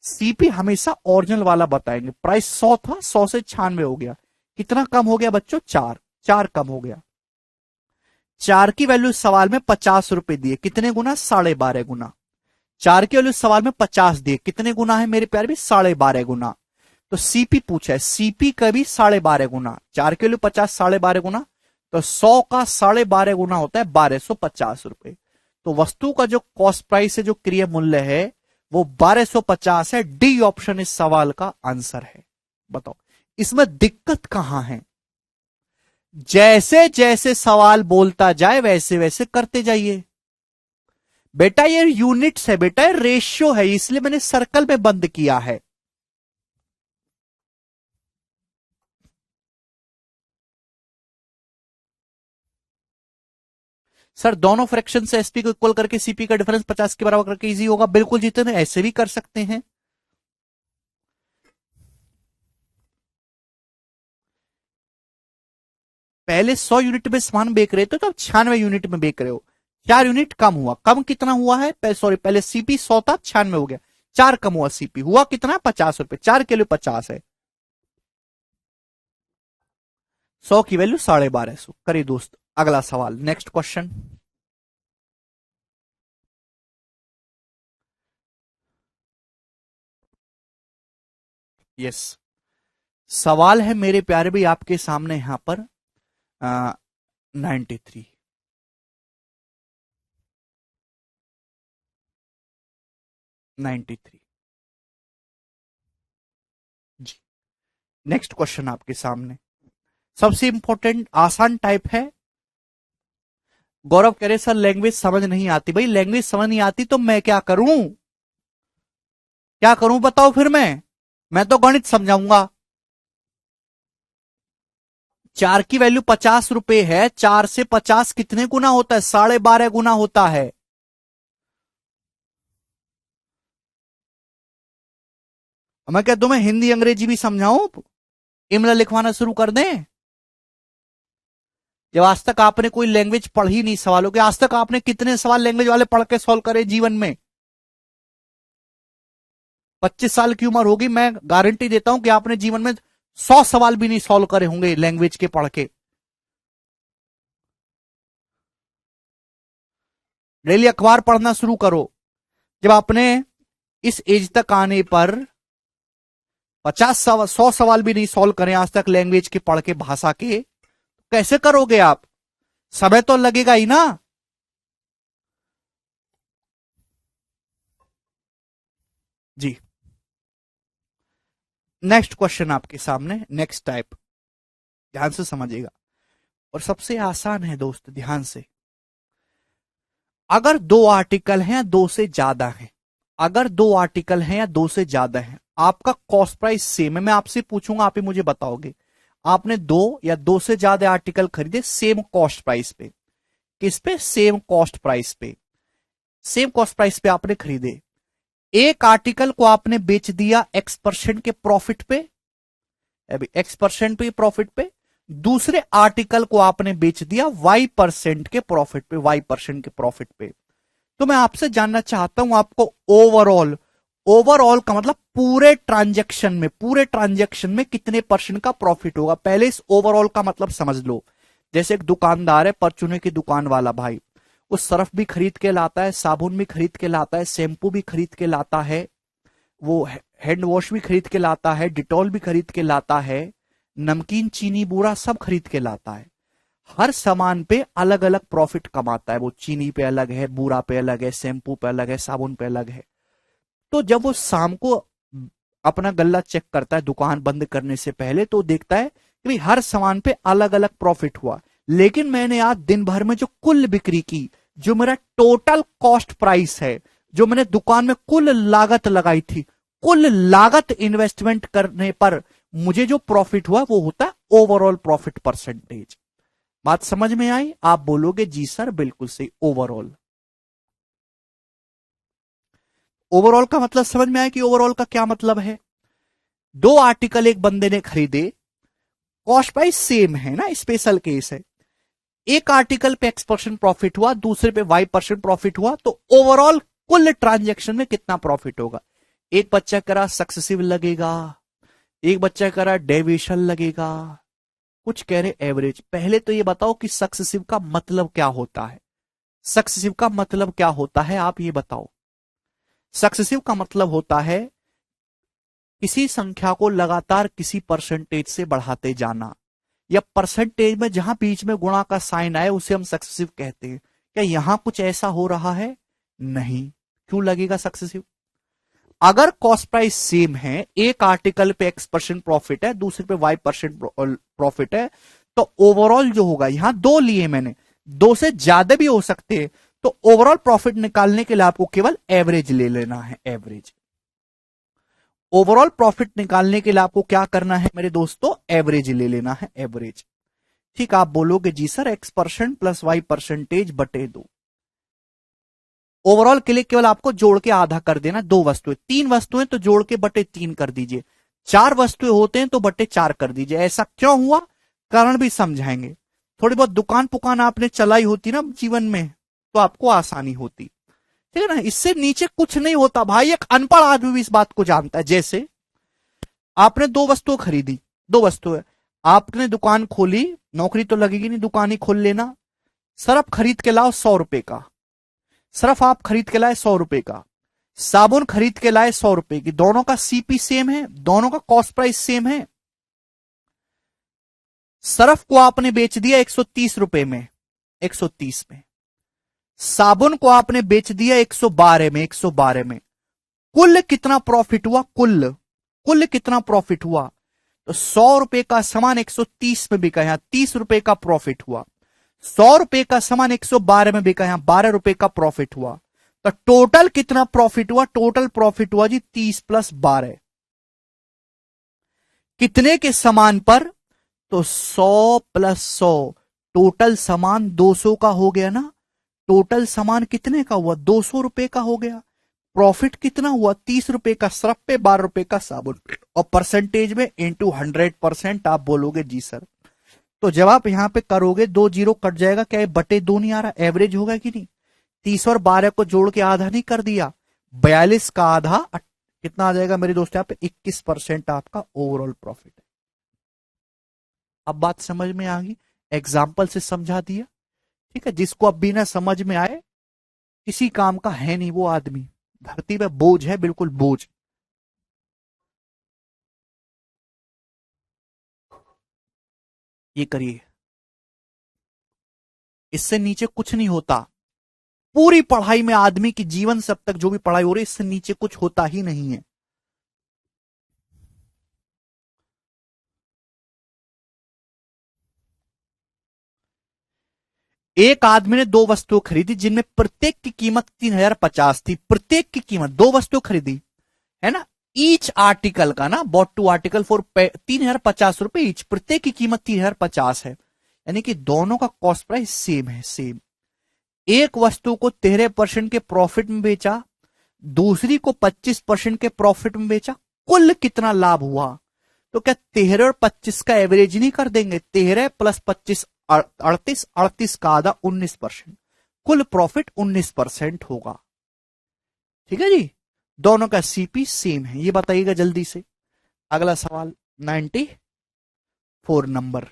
सीपी हमेशा ओरिजिनल वाला बताएंगे। प्राइस 100 था, 100 से 96 हो गया, कितना कम हो गया बच्चों? 4, 4 कम हो गया। 4 की वैल्यू सवाल में 50 रुपए दिए, कितने गुना? 12.5 गुना। 4 की वैल्यू सवाल में 50 दिए, कितने गुना है मेरे प्यारे भी? 12.5 गुना। तो सीपी पूछा है, सीपी का भी 12.5 गुना। 4 की वैल्यू 50, 12.5 गुना, तो 100 का 12.5 गुना होता है 1250 रुपए। तो वस्तु का जो कॉस्ट प्राइस है, जो क्रय मूल्य है, वो 1250 है। डी ऑप्शन इस सवाल का आंसर है। बताओ इसमें दिक्कत कहां है? जैसे जैसे सवाल बोलता जाए वैसे वैसे करते जाइए बेटा। ये यूनिट्स है बेटा, ये रेशियो है, इसलिए मैंने सर्कल में बंद किया है। सर दोनों फ्रैक्शन से एसपी को इक्वल करके सीपी का डिफरेंस 50 के बराबर करके इजी होगा। बिल्कुल जितने ऐसे भी कर सकते हैं। पहले 100 यूनिट में सामान बेच रहे थे तो अब 96 यूनिट में बेच रहे हो, 4 यूनिट कम हुआ। कम कितना हुआ है? सॉरी, पहले सीपी 100 था, 96 हो गया, 4 कम हुआ। सीपी हुआ कितना? 50 रुपए। 4 के लिए 50 है, 100 की वैल्यू 1250। करिए दोस्त अगला सवाल, नेक्स्ट क्वेश्चन। यस, सवाल है मेरे प्यारे भी आपके सामने यहां पर 93, 93 जी। नेक्स्ट क्वेश्चन आपके सामने सबसे इंपॉर्टेंट आसान टाइप है। गौरव कह रहे सर लैंग्वेज समझ नहीं आती। भाई लैंग्वेज समझ नहीं आती तो मैं क्या करूं? क्या करूं बताओ फिर? मैं तो गणित समझाऊंगा। 4 की वैल्यू 50 रुपए है, 4 से 50 कितने गुना होता है? 12.5 गुना होता है। मैं क्या तुम्हें हिंदी अंग्रेजी भी समझाऊं? इमला लिखवाना शुरू कर दें? जब आज तक आपने कोई लैंग्वेज पढ़ी नहीं सवालों के, आज तक आपने कितने सवाल लैंग्वेज वाले पढ़ के सॉल्व करे जीवन में? 25 साल की उम्र होगी, मैं गारंटी देता हूं कि आपने जीवन में 100 सवाल भी नहीं सॉल्व करे होंगे लैंग्वेज के पढ़ के। डेली अखबार पढ़ना शुरू करो। जब आपने इस एज तक आने पर 100 सवाल भी नहीं सॉल्व करें आज तक लैंग्वेज के पढ़ के, भाषा के, कैसे करोगे आप? समय तो लगेगा ही ना। जी, नेक्स्ट क्वेश्चन आपके सामने, नेक्स्ट टाइप, ध्यान से समझिएगा। और सबसे आसान है दोस्त, ध्यान से। अगर दो आर्टिकल हैं या दो से ज्यादा हैं, अगर दो आर्टिकल हैं या दो से ज्यादा हैं, आपका कॉस्ट प्राइस सेम है, मैं आपसे पूछूंगा, आप ही मुझे बताओगे। आपने दो या दो से ज्यादा आर्टिकल खरीदे सेम कॉस्ट प्राइस पे, किस पे? सेम कॉस्ट प्राइस पे, सेम कॉस्ट प्राइस पे आपने खरीदे। एक आर्टिकल को आपने बेच दिया X% के प्रॉफिट पे, अभी X% पे प्रॉफिट पे, दूसरे आर्टिकल को आपने बेच दिया Y% के प्रॉफिट पे, Y% के प्रॉफिट पे। तो मैं आपसे जानना चाहता हूं, आपको ओवरऑल, ओवरऑल का मतलब पूरे ट्रांजैक्शन में, पूरे ट्रांजैक्शन में कितने परसेंट का प्रॉफिट होगा? पहले इस ओवरऑल का मतलब समझ लो। जैसे एक दुकानदार है, परचूने की दुकान वाला भाई, वो सर्फ भी खरीद के लाता है, साबुन भी खरीद के लाता है, शैम्पू भी खरीद के लाता है, वो हैंड वॉश भी खरीद के लाता है, डिटॉल भी खरीद के लाता है, नमकीन, चीनी, बूरा सब खरीद के लाता है। हर सामान पे अलग अलग प्रॉफिट कमाता है वो। चीनी पे अलग है, बूरा पे अलग है, शैम्पू पे अलग है, साबुन पे अलग है। तो जब वो शाम को अपना गल्ला चेक करता है दुकान बंद करने से पहले, तो देखता है कि भाई हर सामान पे अलग अलग प्रॉफिट हुआ, लेकिन मैंने आज दिन भर में जो कुल बिक्री की, जो मेरा टोटल कॉस्ट प्राइस है, जो मैंने दुकान में कुल लागत लगाई थी, कुल लागत इन्वेस्टमेंट करने पर मुझे जो प्रॉफिट हुआ वो होता है ओवरऑल प्रॉफिट परसेंटेज। बात समझ में आई? आप बोलोगे जी सर बिल्कुल सही, ओवरऑल। ओवरऑल का मतलब समझ में आया कि ओवरऑल का क्या मतलब है? दो आर्टिकल एक बंदे ने खरीदे, कॉस्ट प्राइस सेम है ना, स्पेशल केस है। एक आर्टिकल पे X% प्रॉफिट हुआ, दूसरे पे Y% प्रॉफिट हुआ, तो ओवरऑल कुल ट्रांजैक्शन में कितना प्रॉफिट होगा? एक बच्चा कह रहा सक्सेसिव लगेगा, एक बच्चा कह रहा डेविएशन लगेगा, कुछ कह रहे एवरेज। पहले तो ये बताओ कि सक्सेसिव का मतलब क्या होता है? सक्सेसिव का मतलब क्या होता है, आप ये बताओ। सक्सेसिव का मतलब होता है किसी संख्या को लगातार किसी परसेंटेज से बढ़ाते जाना, या परसेंटेज में जहां बीच में गुणा का साइन आए उसे हम सक्सेसिव कहते हैं। क्या यहां कुछ ऐसा हो रहा है? नहीं। क्यों लगेगा सक्सेसिव? अगर कॉस्ट प्राइस सेम है, एक आर्टिकल पे X% प्रॉफिट है, दूसरे पे Y% प्रॉफिट है, तो ओवरऑल जो होगा, यहां दो लिए मैंने, दो से ज्यादा भी हो सकते हैं, तो ओवरऑल प्रॉफिट निकालने के लिए आपको केवल एवरेज ले लेना है, एवरेज। ओवरऑल प्रॉफिट निकालने के लिए आपको क्या करना है मेरे दोस्तों? एवरेज ले लेना है, एवरेज। ठीक, आप बोलोगे जी सर X% प्लस Y% बटे दो। ओवरऑल के लिए केवल आपको जोड़ के आधा कर देना। दो वस्तुएं, तीन वस्तुएं तो जोड़ के बटे तीन कर दीजिए, चार वस्तुएं होते हैं तो बटे चार कर दीजिए। ऐसा क्यों हुआ, कारण भी समझाएंगे। थोड़ी बहुत दुकान पुकान आपने चलाई होती ना जीवन में, तो आपको आसानी होती। ठीक है ना, इससे नीचे कुछ नहीं होता भाई, एक अनपढ़ आदमी भी इस बात को जानता है। जैसे आपने दो वस्तुएं खरीदी, दो वस्तुएं, आपने दुकान खोली, नौकरी तो लगेगी नहीं, दुकान ही खोल लेना। सर्फ खरीद के लाओ 100 रुपए का, सर्फ आप खरीद के लाए 100 रुपए का, साबुन खरीद के लाए 100 रुपए की, दोनों का सीपी सेम है, दोनों का कॉस्ट प्राइस सेम है। सर्फ को आपने बेच दिया 130 रुपए में, 130 में, साबुन को आपने बेच दिया 112 में, 112 में। कुल कितना प्रॉफिट हुआ? कुल, कुल कितना प्रॉफिट हुआ? तो 100 रुपए का सामान 130 में बिका, यहां 30 रुपए का प्रॉफिट हुआ। 100 रुपए का सामान 112 में बिका, यहां 12 रुपए का प्रॉफिट हुआ। तो टोटल कितना प्रॉफिट हुआ? टोटल प्रॉफिट हुआ जी 30 प्लस 12। कितने के सामान पर? तो 100 प्लस 100, टोटल सामान 200 का हो गया ना। टोटल सामान कितने का हुआ? 200 रुपए का हो गया। प्रॉफिट कितना हुआ? 30 रुपए का सर्फ पे, 12 रुपए का साबुन पे, और परसेंटेज में इंटू 100%। आप बोलोगे जी सर। तो जब आप यहां पे करोगे, दो जीरो कट जाएगा, क्या ये बटे दो नहीं आ रहा? एवरेज होगा कि नहीं? 30 और 12 को जोड़ के आधा नहीं कर दिया, 42 का आधा कितना आ जाएगा मेरे दोस्त? यहाँ पे 21% आपका ओवरऑल प्रॉफिट है। अब बात समझ में आ गई, एग्जाम्पल से समझा दिया। ठीक है, जिसको अब भी ना समझ में आए, किसी काम का है नहीं वो आदमी, धरती पे बोझ है, बिल्कुल बोझ। ये करिए, इससे नीचे कुछ नहीं होता। पूरी पढ़ाई में आदमी की जीवन से अब तक जो भी पढ़ाई हो रही है, इससे नीचे कुछ होता ही नहीं है। एक आदमी ने दो वस्तुएं खरीदी जिनमें प्रत्येक की कीमत 3050 थी। प्रत्येक की कीमत, दो वस्तुएं खरीदी है ना, ईच आर्टिकल का ना, बॉट टू आर्टिकल फॉर 3050 रुपए ईच, प्रत्येक की कीमत 3050 है, यानी कि दोनों का कॉस्ट प्राइस सेम है, सेम। एक वस्तु को 13% के प्रॉफिट में बेचा, दूसरी को 25% के प्रॉफिट में बेचा, कुल कितना लाभ हुआ? तो क्या 13 और 25 का एवरेज नहीं कर देंगे? 13 प्लस 25 38, 38 का आधा 19%, कुल प्रॉफिट 19% होगा। ठीक है जी, दोनों का सीपी सेम है, ये बताइएगा जल्दी से। अगला सवाल 94 नंबर।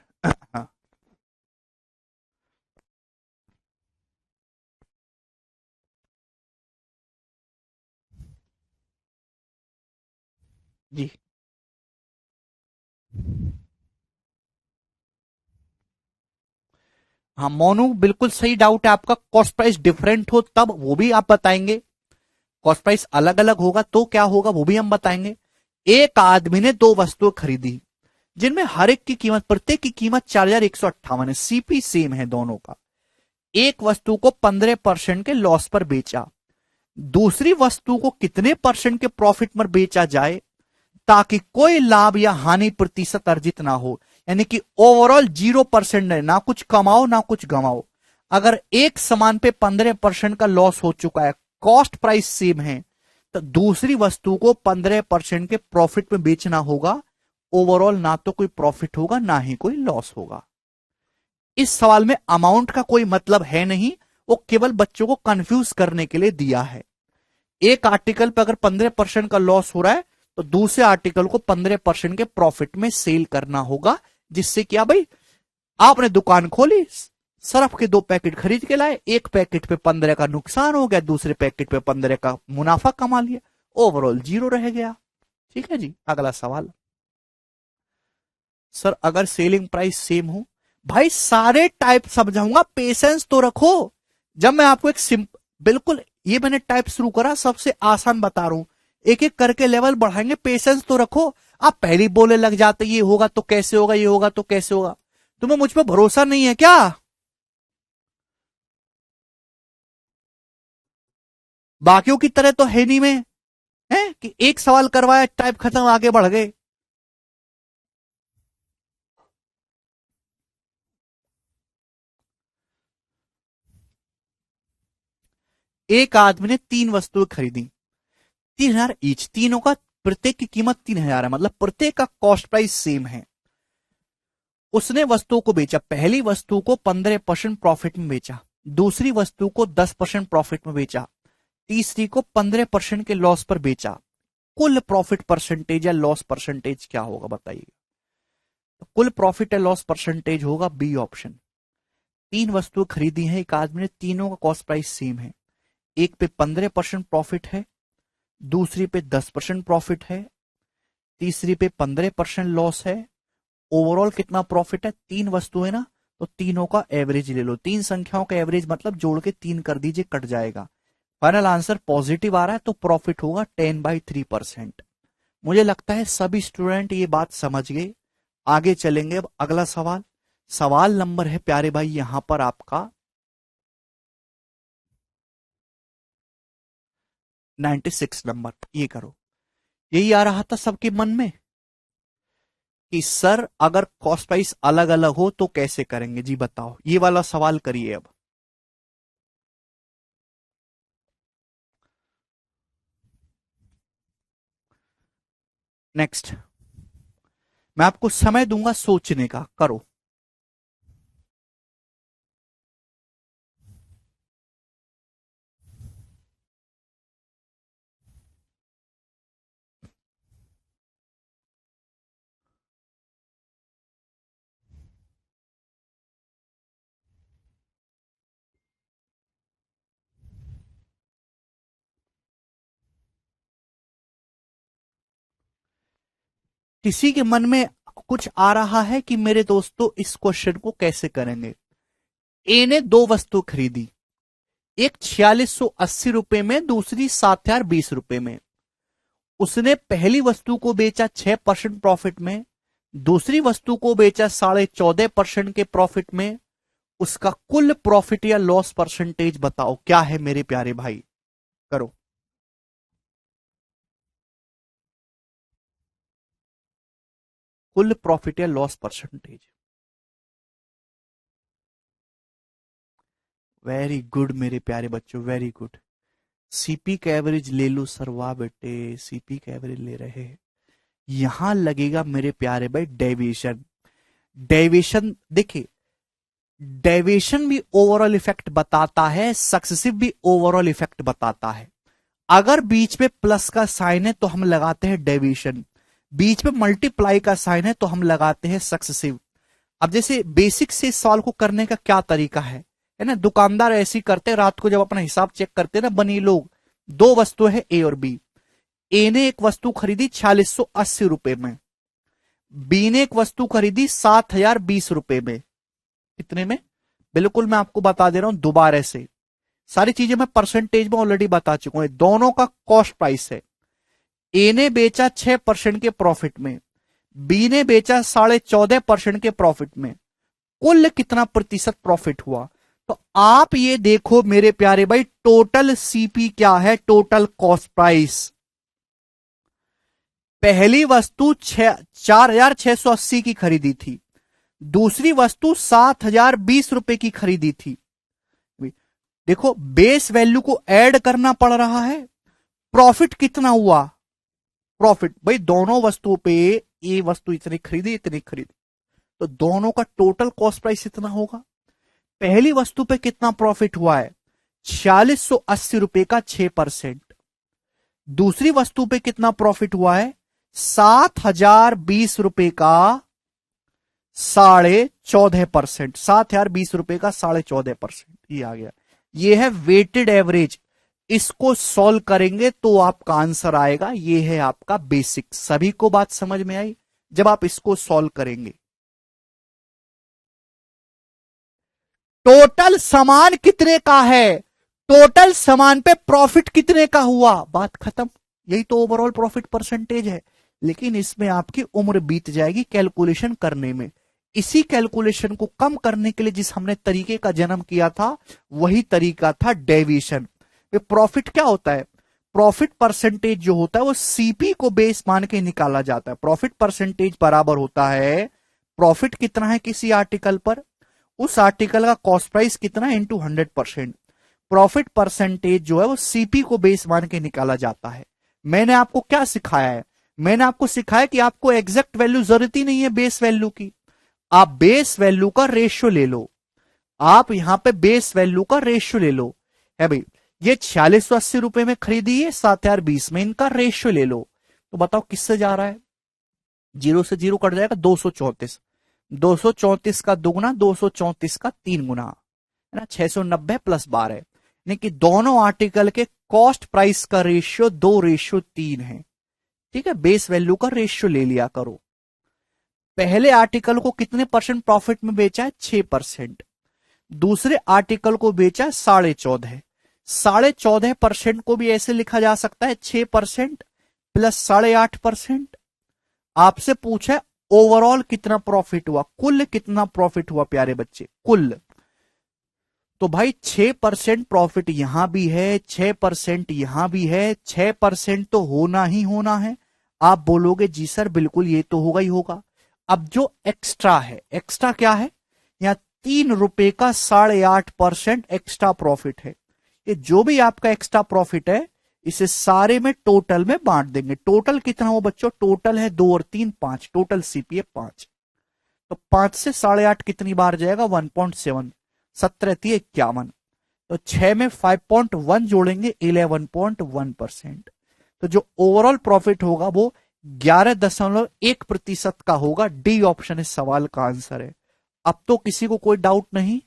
जी हाँ मोनू, बिल्कुल सही डाउट है आपका। कॉस्ट प्राइस डिफरेंट हो तब, वो भी आप बताएंगे। कॉस्ट प्राइस अलग अलग होगा तो क्या होगा, वो भी हम बताएंगे। एक आदमी ने दो वस्तुएं खरीदी जिनमें हर एक की कीमत, प्रत्येक की कीमत 4158 है, सीपी सेम है दोनों का। एक वस्तु को 15% के लॉस पर बेचा, दूसरी वस्तु को कितने परसेंट के प्रॉफिट पर बेचा जाए ताकि कोई लाभ या हानि प्रतिशत अर्जित ना हो, यानी कि ओवरऑल 0% है, ना कुछ कमाओ ना कुछ गमाओ। अगर एक सामान पे 15% का लॉस हो चुका है, कॉस्ट प्राइस सेम है, तो दूसरी वस्तु को 15% के प्रॉफिट में बेचना होगा। ओवरऑल ना तो कोई प्रॉफिट होगा ना ही कोई लॉस होगा। इस सवाल में अमाउंट का कोई मतलब है नहीं, वो केवल बच्चों को कंफ्यूज करने के लिए दिया है। एक आर्टिकल पर अगर 15% का लॉस हो रहा है तो दूसरे आर्टिकल को 15% के प्रॉफिट में सेल करना होगा, जिससे क्या भाई, आपने दुकान खोली, सर्फ के 2 पैकेट खरीद के लाए, एक पैकेट पे 15 का नुकसान हो गया, दूसरे पैकेट पे 15 का मुनाफा कमा लिया, ओवरऑल 0 रह गया। ठीक है जी, अगला सवाल। सर अगर सेलिंग प्राइस सेम हो, भाई सारे टाइप समझाऊंगा, पेशेंस तो रखो। जब मैं आपको एक बिल्कुल, ये मैंने टाइप शुरू करा, सबसे आसान बता रहा हूं, एक एक करके लेवल बढ़ाएंगे, पेशेंस तो रखो। आप पहले बोले लग जाते ये होगा तो कैसे होगा, ये होगा तो कैसे होगा। तुम्हें मुझ पर भरोसा नहीं है क्या? बाकियों की तरह तो है नहीं मैं, है कि एक सवाल करवाया टाइप खत्म, आगे बढ़ गए। एक आदमी ने 3 वस्तुएं खरीदी, 3000 ईच, तीनों का प्रत्येक की कीमत 3000 है, मतलब प्रत्येक का कॉस्ट प्राइस सेम है। उसने वस्तुओं को बेचा, पहली वस्तु को 15% प्रॉफिट में बेचा, दूसरी वस्तु को 10% प्रॉफिट में बेचा, तीसरी को 15% के लॉस पर बेचा। कुल प्रॉफिट परसेंटेज या लॉस परसेंटेज क्या होगा बताइए? तो कुल प्रॉफिट या लॉस परसेंटेज होगा बी ऑप्शन। 3 वस्तुएं खरीदी हैं एक आदमी ने, तीनों का कॉस्ट प्राइस सेम है। एक पे 15% प्रॉफिट है, दूसरी पे 10% प्रॉफिट है, तीसरी पे 15% लॉस है। ओवरऑल कितना प्रॉफिट है? 3 वस्तुएं ना, तो तीनों का एवरेज ले लो, 3 संख्याओं का एवरेज मतलब जोड़ के 3 कर दीजिए, कट जाएगा। फाइनल आंसर पॉजिटिव आ रहा है तो प्रॉफिट होगा 10/3%। मुझे लगता है सभी स्टूडेंट ये बात समझ गए। आगे चलेंगे अब अगला सवाल। सवाल नंबर है प्यारे भाई यहां पर आपका 96 नंबर। ये करो, यही आ रहा था सबके मन में कि सर अगर कॉस्ट प्राइस अलग अलग हो तो कैसे करेंगे, जी बताओ, ये वाला सवाल करिए अब। नेक्स्ट, मैं आपको समय दूंगा सोचने का, करो। किसी के मन में कुछ आ रहा है कि मेरे दोस्तों इस क्वेश्चन को कैसे करेंगे? ए ने दो वस्तु खरीदी, एक 4680 रुपए में, दूसरी 7020 रुपए में। उसने पहली वस्तु को बेचा 6% प्रॉफिट में, दूसरी वस्तु को बेचा 14.5% के प्रॉफिट में। उसका कुल प्रॉफिट या लॉस परसेंटेज बताओ क्या है मेरे प्यारे भाई, करो। कुल प्रॉफिट या लॉस परसेंटेज। वेरी गुड मेरे प्यारे बच्चों, वेरी गुड। सीपी का एवरेज ले लो सर, वाह बेटे, सीपी का एवरेज ले रहे हैं। यहां लगेगा मेरे प्यारे भाई डेविएशन। डेविएशन देखिए, डेविएशन भी ओवरऑल इफेक्ट बताता है, सक्सेसिव भी ओवरऑल इफेक्ट बताता है। अगर बीच में प्लस का साइन है तो हम लगाते हैं डेविएशन, बीच में मल्टीप्लाई का साइन है तो हम लगाते हैं सक्सेसिव। अब जैसे बेसिक से इस सवाल को करने का क्या तरीका है ना, दुकानदार ऐसे ही करते हैं, रात को जब अपना हिसाब चेक करते हैं ना बनी लोग, दो वस्तु है ए और बी। ए ने एक वस्तु खरीदी 4680 रुपए में, बी ने एक वस्तु खरीदी 7020 रुपए में। कितने में? बिल्कुल मैं आपको बता दे रहा हूं दोबारा से, सारी चीजें मैं परसेंटेज में ऑलरेडी बता चुका हूं। दोनों का कॉस्ट प्राइस है। ए ने बेचा 6% के प्रॉफिट में, बी ने बेचा 14.5% के प्रॉफिट में। कुल कितना प्रतिशत प्रॉफिट हुआ? तो आप ये देखो मेरे प्यारे भाई, टोटल सीपी क्या है, टोटल कॉस्ट प्राइस। पहली वस्तु 4680 की खरीदी थी, दूसरी वस्तु 7020 रुपए की खरीदी थी। देखो बेस वैल्यू को ऐड करना पड़ रहा है। प्रॉफिट कितना हुआ? प्रॉफिट भाई दोनों वस्तुओं पे, ये वस्तु इतनी खरीदी इतनी खरीदी, तो दोनों का टोटल कॉस्ट प्राइस इतना होगा। पहली वस्तु पे कितना प्रॉफिट हुआ है? 4680 रुपए का 6%। दूसरी वस्तु पे कितना प्रॉफिट हुआ है? 7020 रुपए का 14.5%। 7020 रुपए का 14.5%, ये आ गया। ये है वेटेड एवरेज। इसको सॉल्व करेंगे तो आपका आंसर आएगा। ये है आपका बेसिक। सभी को बात समझ में आई? जब आप इसको सॉल्व करेंगे, टोटल सामान कितने का है, टोटल सामान पे प्रॉफिट कितने का हुआ, बात खत्म। यही तो ओवरऑल प्रॉफिट परसेंटेज है। लेकिन इसमें आपकी उम्र बीत जाएगी कैलकुलेशन करने में। इसी कैलकुलेशन को कम करने के लिए जिस हमने तरीके का जन्म किया था, वही तरीका था डेविएशन। प्रॉफिट क्या होता है? प्रॉफिट परसेंटेज जो होता है वो सीपी को बेस मान के निकाला जाता है। प्रॉफिट परसेंटेज बराबर होता है, प्रॉफिट कितना है किसी आर्टिकल पर, उस आर्टिकल का कॉस्ट प्राइस कितना है इंटू 100%। प्रॉफिट परसेंटेज जो है वो सीपी को बेस मान के निकाला जाता है। मैंने आपको क्या सिखाया है? मैंने आपको सिखाया कि आपको एग्जैक्ट वैल्यू जरूरत ही नहीं है बेस वैल्यू की, आप बेस वैल्यू का रेशियो ले लो। आप यहां पे बेस वैल्यू का रेशियो ले लो। है भाई, ये 4680 रुपए में खरीदी है, 7020 में, इनका रेशियो ले लो। तो बताओ किससे जा रहा है? जीरो से जीरो कट जाएगा, 234। 234 का दुगुना, 234 का 3 गुना, है ना, 690 प्लस 12। यानी कि दोनों आर्टिकल के कॉस्ट प्राइस का रेशियो 2:3 है। ठीक है, बेस वैल्यू का रेशियो ले लिया करो। पहले आर्टिकल को कितने परसेंट प्रॉफिट में बेचा है? 6%। दूसरे आर्टिकल को बेचा 14.5। 14.5% को भी ऐसे लिखा जा सकता है, 6% प्लस 8.5%। आपसे पूछा है ओवरऑल कितना प्रॉफिट हुआ, कुल कितना प्रॉफिट हुआ प्यारे बच्चे, कुल। तो भाई 6% प्रॉफिट यहां भी है, 6% यहां भी है, 6% तो होना ही होना है। आप बोलोगे जी सर बिल्कुल ये तो होगा ही होगा। अब जो एक्स्ट्रा है, एक्स्ट्रा क्या है? यहां 3 रुपए का 8.5% एक्स्ट्रा प्रॉफिट है। ये जो भी आपका एक्स्ट्रा प्रॉफिट है, इसे सारे में टोटल में बांट देंगे। टोटल कितना हो बच्चों? टोटल है 2 और 3 5, टोटल सीपीए 5। तो 5 से 8.5 कितनी बार जाएगा? 1.7। 17-51। तो 6 में 5.1 जोड़ेंगे, 11.1%। तो जो ओवरऑल प्रॉफिट होगा वो 11.1% का होगा। डी ऑप्शन इस सवाल का आंसर है। अब तो किसी को कोई डाउट नहीं?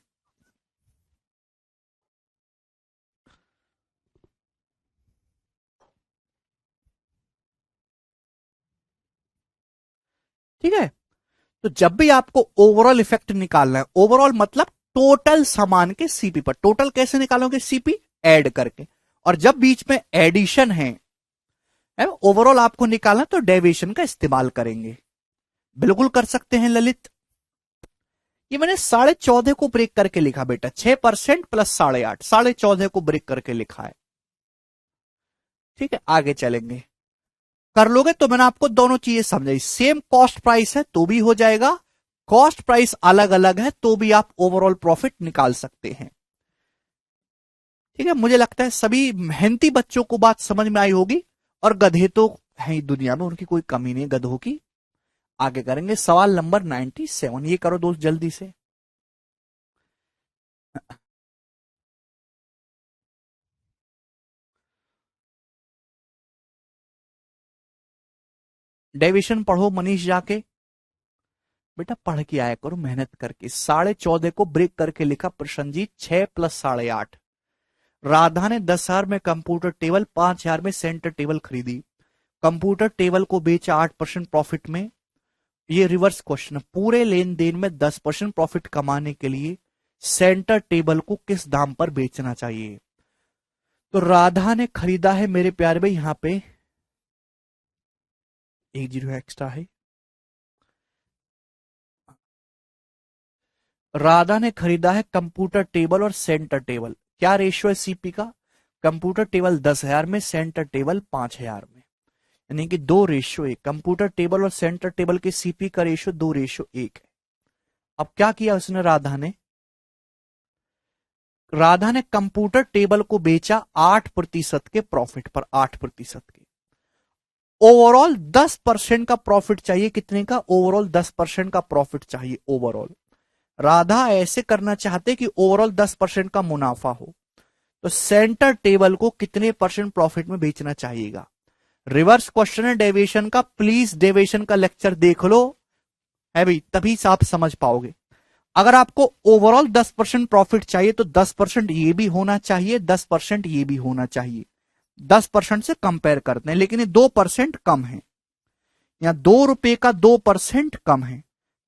ठीक है, तो जब भी आपको ओवरऑल इफेक्ट निकालना है, ओवरऑल मतलब टोटल सामान के सीपी पर, टोटल कैसे निकालोगे? सीपी ऐड करके। और जब बीच में एडिशन है, ओवरऑल आपको निकालना, तो डेविएशन का इस्तेमाल करेंगे। बिल्कुल कर सकते हैं ललित। ये मैंने 14.5 को ब्रेक करके लिखा बेटा, 6% प्लस 8.5, 14.5 को ब्रेक करके लिखा है। ठीक है, आगे चलेंगे। कर लोगे तो मैंने आपको दोनों चीजें समझाई, सेम कॉस्ट प्राइस है तो भी हो जाएगा, कॉस्ट प्राइस अलग अलग है तो भी आप ओवरऑल प्रॉफिट निकाल सकते हैं। ठीक है, मुझे लगता है सभी मेहनती बच्चों को बात समझ में आई होगी, और गधे तो है ही दुनिया में, उनकी कोई कमी नहीं गधों की। आगे करेंगे सवाल नंबर 97, ये करो दोस्त जल्दी से। डेविएशन पढ़ो मनीष जाके, बेटा पढ़ के आया करो मेहनत करके। 14.5 को ब्रेक करके लिखा प्रसन्नजीत, 6 प्लस 8.5। राधा ने 10,000 में कंप्यूटर टेबल, 5,000 में सेंटर टेबल खरीदी, कंप्यूटर टेबल को बेचा 8% प्रॉफिट में। ये रिवर्स क्वेश्चन है, पूरे लेन देन में 10% प्रॉफिट कमाने के लिए सेंटर टेबल को किस दाम पर बेचना चाहिए। तो राधा ने खरीदा है मेरे प्यारे भाई, यहां पे एक जीरो एक्स्ट्रा है। राधा ने खरीदा है कंप्यूटर टेबल और सेंटर टेबल, क्या रेशियो है सीपी का, कंप्यूटर टेबल 10,000 में, सेंटर टेबल 5,000 में, यानी कि 2:1। कंप्यूटर टेबल और सेंटर टेबल के सीपी का रेशियो 2:1 है। अब क्या किया उसने, राधा ने कंप्यूटर टेबल को बेचा 8% के प्रॉफिट पर, 8% के। ओवरऑल 10% का प्रॉफिट चाहिए, कितने का, ओवरऑल 10% का प्रॉफिट चाहिए ओवरऑल। राधा ऐसे करना चाहते कि ओवरऑल 10% का मुनाफा हो, तो सेंटर टेबल को कितने परसेंट प्रॉफिट में बेचना चाहिएगा। रिवर्स क्वेश्चन है डेविएशन का, प्लीज डेविएशन का लेक्चर देख लो है भाई, तभी से आप समझ पाओगे। अगर आपको ओवरऑल 10% प्रॉफिट चाहिए तो 10% ये भी होना चाहिए, 10% ये भी होना चाहिए। 10% से कंपेयर करते हैं, लेकिन ये 2% कम है, या ₹2 का 2% कम है,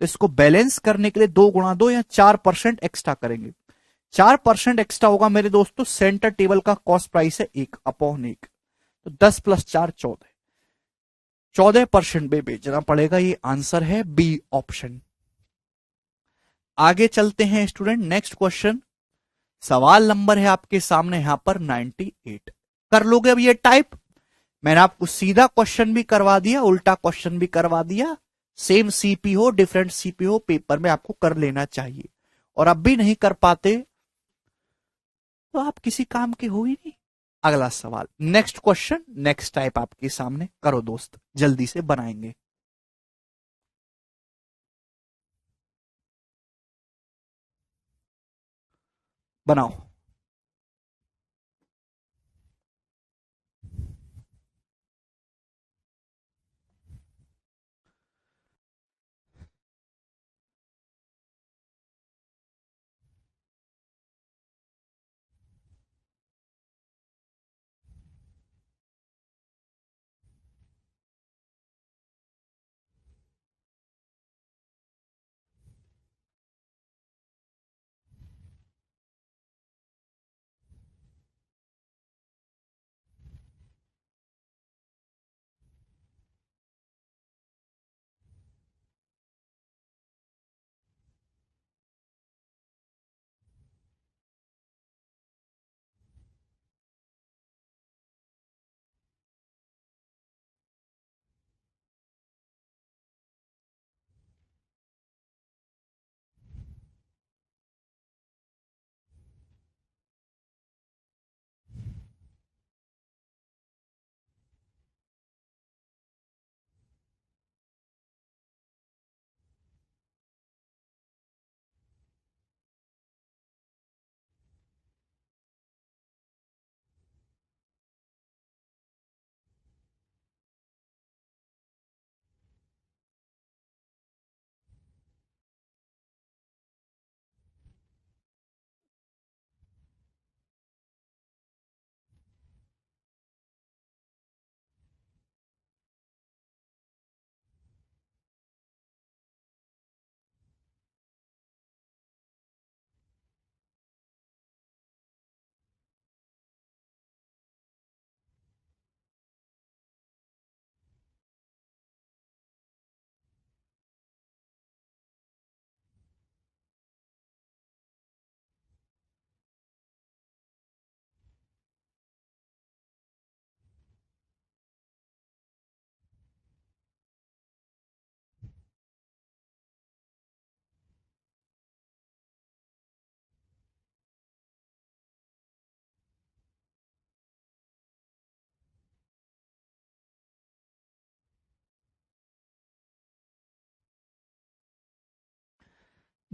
तो इसको बैलेंस करने के लिए 2 × 2 या 4% एक्स्ट्रा करेंगे। 4% एक्स्ट्रा होगा मेरे दोस्तों, सेंटर टेबल का कॉस्ट प्राइस है 1/1, तो 10 + 4 14, 14% में बेचना पड़ेगा। ये आंसर है बी ऑप्शन। आगे चलते हैं स्टूडेंट, नेक्स्ट क्वेश्चन। सवाल नंबर है आपके सामने यहां पर 98। कर लोगे अब ये टाइप, मैंने आपको सीधा क्वेश्चन भी करवा दिया, उल्टा क्वेश्चन भी करवा दिया। सेम सीपी हो डिफरेंट सीपी हो, पेपर में आपको कर लेना चाहिए, और अब भी नहीं कर पाते तो आप किसी काम के हो ही नहीं। अगला सवाल, नेक्स्ट क्वेश्चन, नेक्स्ट टाइप आपके सामने, करो दोस्त जल्दी से बनाएंगे। बनाओ।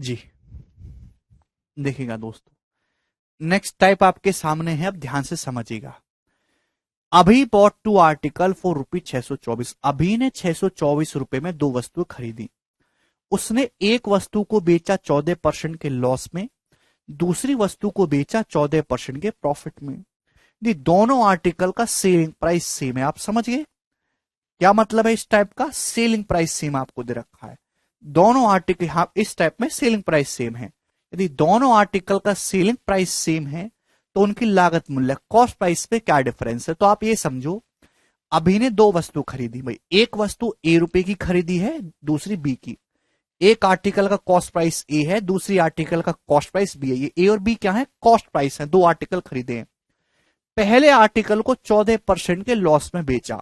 जी देखिएगा दोस्तों, नेक्स्ट टाइप आपके सामने है, अब ध्यान से समझिएगा। अभी बॉट टू आर्टिकल फॉर ₹624। अभी ने 624 रुपए में दो वस्तुएं खरीदी। उसने एक वस्तु को बेचा 14% के लॉस में, दूसरी वस्तु को बेचा 14% के प्रॉफिट में। ये दोनों आर्टिकल का सेलिंग प्राइस सेम है। आप समझ गए क्या मतलब है? इस टाइप का सेलिंग प्राइस सेम आपको दे रखा है। दोनों आर्टिकल, हाँ, इस टाइप में सेलिंग प्राइस सेम है। यदि दोनों आर्टिकल का सेलिंग प्राइस सेम है तो उनकी लागत मूल्य कॉस्ट प्राइस पे क्या डिफरेंस है? तो आप ये समझो, अभी ने दो वस्तु खरीदी भाई, एक वस्तु ए रुपए की खरीदी है, दूसरी बी की। एक आर्टिकल का कॉस्ट प्राइस ए है, दूसरी आर्टिकल का कॉस्ट प्राइस बी है। ये ए और बी क्या है? कॉस्ट प्राइस है। दो आर्टिकल खरीदे हैं। पहले आर्टिकल को 14% के लॉस में बेचा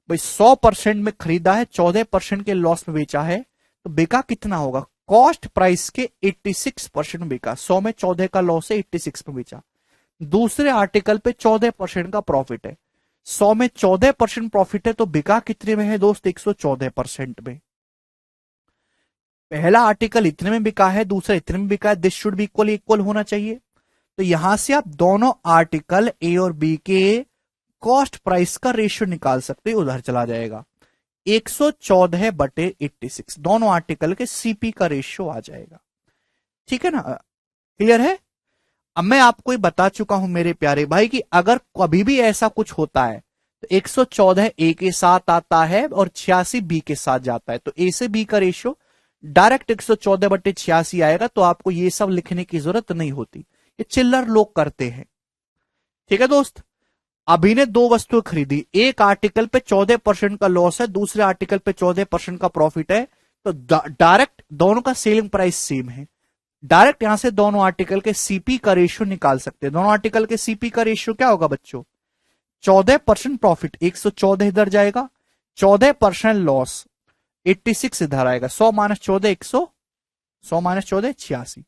भाई। 100% में खरीदा है, 14% के लॉस में बेचा है, तो बिका कितना होगा? कॉस्ट प्राइस के 86% में बिका। 100 में 14 का लॉस है, 86 में बेचा। दूसरे आर्टिकल पे 14% का प्रॉफिट है। 100 में 14% प्रॉफिट है, तो बिका कितने में है दोस्त? 114% में। पहला आर्टिकल इतने में बिका है, दूसरा इतने में बिका है। This should be equal equal होना चाहिए। तो यहां से आप दोनों आर्टिकल ए और बी के कॉस्ट प्राइस का रेशियो निकाल सकते हो। उधर चला जाएगा 114/86, दोनों आर्टिकल के सीपी का रेशियो आ जाएगा। ठीक है ना? क्लियर है? अब मैं आपको ये बता चुका हूं मेरे प्यारे भाई कि अगर कभी भी ऐसा कुछ होता है तो 114 ए के साथ आता है और 86 बी के साथ जाता है, तो ए से बी का रेशियो डायरेक्ट 114/86 आएगा। तो आपको ये सब लिखने की जरूरत नहीं होती, ये चिल्लर लोग करते हैं। ठीक है दोस्त, अभी ने दो वस्तुएं खरीदी, एक आर्टिकल पे 14% का लॉस है, दूसरे आर्टिकल पे 14% का प्रॉफिट है, तो डायरेक्ट दोनों का सेलिंग प्राइस सेम है। डायरेक्ट यहां से दोनों आर्टिकल के सीपी का रेशियो निकाल सकते हैं। दोनों आर्टिकल के सीपी का रेशियो क्या होगा बच्चों? 14% प्रॉफिट 114 इधर जाएगा, 14% लॉस 86 इधर आएगा। 100 माइनस 14 100, 100 माइनस 14 86।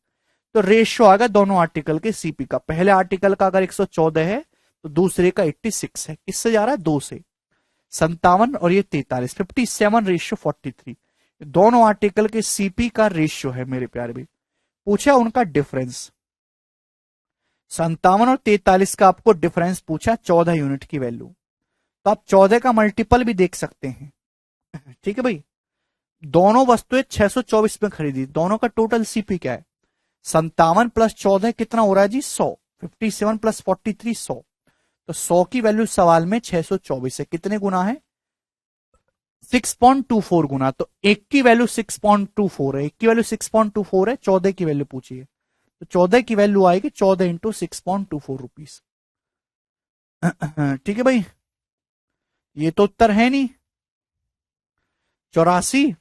तो रेशियो आएगा दोनों आर्टिकल के सीपी का। पहले आर्टिकल का अगर 114 है तो दूसरे का 86 है। किससे जा रहा है? 2 से। 57 और ये 43, 57:43। दोनों आर्टिकल के सीपी का रेशियो है मेरे प्यारे भी। पूछा उनका डिफरेंस, 57 और 43 का आपको डिफरेंस पूछा, 14 यूनिट की वैल्यू। तो आप 14 का मल्टीपल भी देख सकते हैं। ठीक है भाई, दोनों वस्तुएं 624 में खरीदी, दोनों का टोटल सीपी क्या है? 57 प्लस 14 कितना हो रहा है जी? 100। 57 प्लस 43 100। तो 100 की वैल्यू सवाल में 624 है। कितने गुना है? 6.24 गुना। तो एक की वैल्यू 6.24 है, एक की वैल्यू 6.24 है, 14 की वैल्यू पूछिए। तो 14 की वैल्यू आएगी 14 इंटू 6.24 रुपीज। ठीक है भाई, ये तो उत्तर है नहीं। 84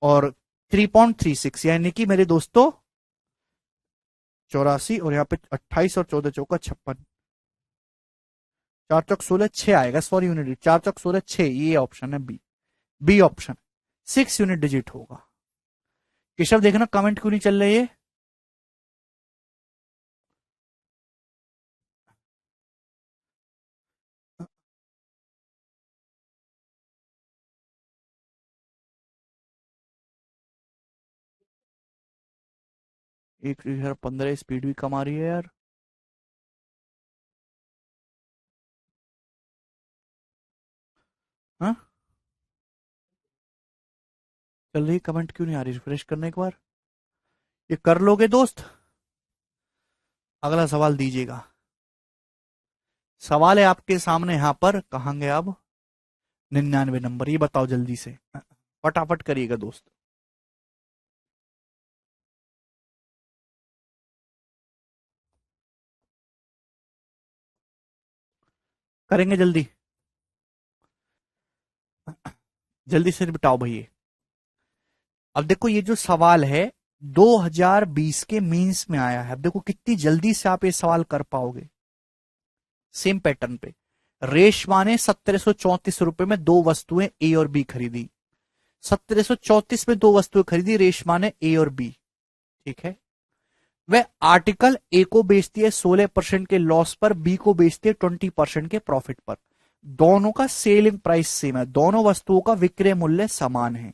और 3.36, यानी कि मेरे दोस्तों 84 और यहाँ पे 28 और 14 चौका 56, 4 चौक 16 6 आएगा। सॉरी यूनिट, 4 चौक 16 6, ये ऑप्शन है B. B option 6 unit digit होगा। केशव देखना कमेंट क्यों नहीं चल रही है? एक 15 स्पीड भी कम आ रही है यार। हाँ, चल रही, कमेंट क्यों नहीं आ रही? रिफ्रेश करने एक बार। ये कर लोगे दोस्त? अगला सवाल दीजिएगा। सवाल है आपके सामने यहां पर, कहां गए अब? 99 नंबर। ये बताओ जल्दी से, फटाफट करिएगा दोस्त। करेंगे जल्दी, जल्दी से बताओ भैया। अब देखो ये जो सवाल है 2020 के मीन्स में आया है। अब देखो कितनी जल्दी से आप ये सवाल कर पाओगे। सेम पैटर्न पे, रेशमा ने 1734 रुपए में दो वस्तुएं ए और बी खरीदी। 1734 में दो वस्तुएं खरीदी रेशमा ने, ए और बी। ठीक है, वह आर्टिकल ए को बेचती है 16% के लॉस पर, बी को बेचती है 20% के प्रॉफिट पर। दोनों का सेलिंग प्राइस सेम है, दोनों वस्तुओं का विक्रय मूल्य समान है।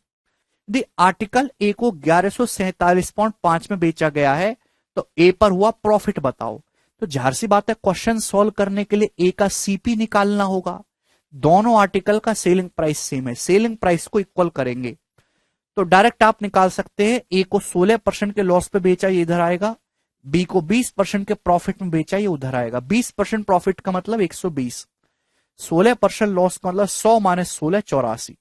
यदि आर्टिकल ए को 1147.5 में बेचा गया है तो ए पर हुआ प्रॉफिट बताओ। तो जाहिर सी बात है क्वेश्चन सॉल्व करने के लिए ए का सीपी निकालना होगा। दोनों आर्टिकल का सेलिंग प्राइस सेम है, सेलिंग प्राइस को इक्वल करेंगे तो डायरेक्ट आप निकाल सकते हैं ए को 16% के लॉस पे बेचा, ये इधर आएगा। बी को 20% के प्रॉफिट में बेचा, ये उधर आएगा। 20% प्रॉफिट का मतलब 120, 16% लॉस का मतलब 100 माइनस 16 84।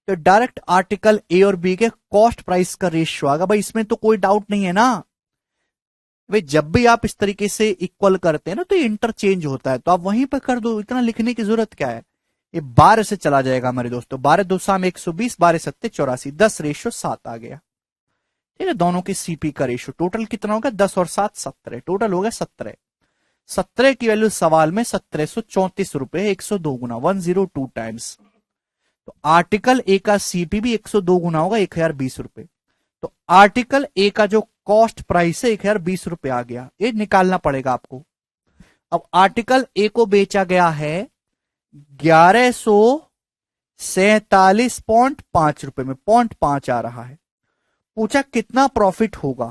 तो डायरेक्ट आर्टिकल ए और बी के कॉस्ट प्राइस का रेशियो आएगा। भाई इसमें तो कोई डाउट नहीं है ना। भाई जब भी आप इस तरीके से इक्वल करते हैं ना तो ये इंटरचेंज होता है, तो आप वहीं पर कर दो, इतना लिखने की जरूरत क्या है। ये 12 से चला जाएगा मेरे दोस्तों, 12 दो साम 120, 12 सत्ते 84, 10:7 आ गया। ठीक है, दोनों की सीपी का रेशियो टोटल कितना हो गया, 10 और 7 17, टोटल हो गया 17। 17 की वैल्यू सवाल में 1734 रुपए, 102 गुना, 102 टाइम्स। तो आर्टिकल ए का सीपी भी 102 गुना होगा, 1020 रुपए। तो आर्टिकल ए का जो कॉस्ट प्राइस है 1020 रुपए आ गया, ये निकालना पड़ेगा आपको। अब आर्टिकल ए को बेचा गया है 1147.5 रुपए में, 0.5 आ रहा है। पूछा कितना प्रॉफिट होगा,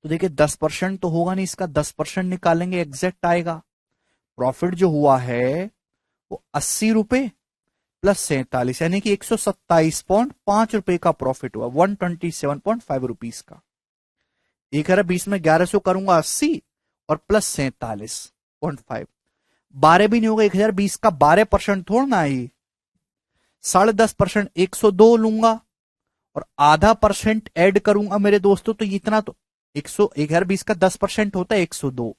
तो देखिए 10% तो होगा नहीं इसका, 10% निकालेंगे एग्जैक्ट आएगा। प्रॉफिट जो हुआ है वो 80 रुपए प्लस 47 यानी कि 127.5 रुपए का प्रॉफिट हुआ, 127.5 रुपीज का। 1020 में 1100 करूंगा 80 और प्लस 47.5, 12 भी नहीं होगा। 1020 का 12% थोड़ा ना है, 10.5% 102 लूंगा और आधा परसेंट ऐड करूंगा मेरे दोस्तों, तो इतना तो 1020 का 10% होता है 102,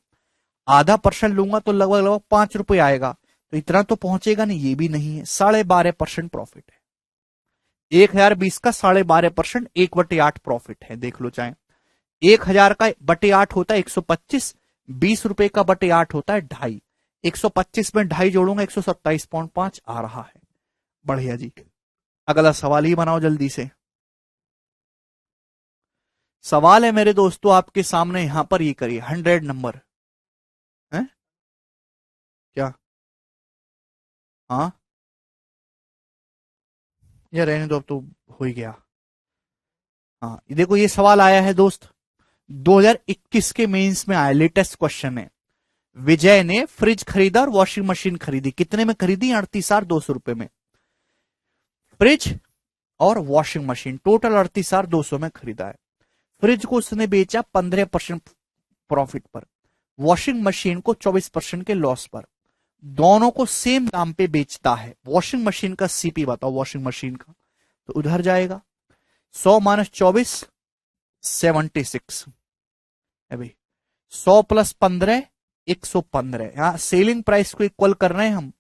आधा परसेंट लूंगा तो लगभग लगभग 5 रुपए आएगा, तो इतना तो पहुंचेगा नहीं, ये भी नहीं है। 12.5% प्रॉफिट है। 1020 का 12.5%, 1/8 प्रॉफिट है, देख लो चाहे। 1000 का बटे 8 होता है 125, 20 रुपए का बटे 8 होता है 2.5, 125 में 2.5 जोड़ूंगा 127.5 आ रहा है। बढ़िया जी, अगला सवाल ही बनाओ जल्दी से। सवाल है मेरे दोस्तों आपके सामने, यहां पर ये करिए 100 नंबर है क्या। हाँ ये रहने दो, अब तो हो ही गया। हाँ देखो ये सवाल आया है दोस्त, 2021 के मेंस में आया, लेटेस्ट क्वेश्चन है। विजय ने फ्रिज खरीदा और वॉशिंग मशीन खरीदी, कितने में खरीदी, 38,200 रुपए में। फ्रिज और वॉशिंग मशीन टोटल 38,200 में खरीदा है। फ्रिज को उसने बेचा 15% प्रॉफिट पर, वॉशिंग मशीन को 24% के लॉस पर। दोनों को सेम दाम पे बेचता है। वॉशिंग मशीन का सीपी बताओ, वॉशिंग मशीन का, तो उधर जाएगा 100 माइनस 24 76 है भाई, 100 प्लस 15 115। यहां सेलिंग प्राइस को इक्वल कर रहे हैं हम,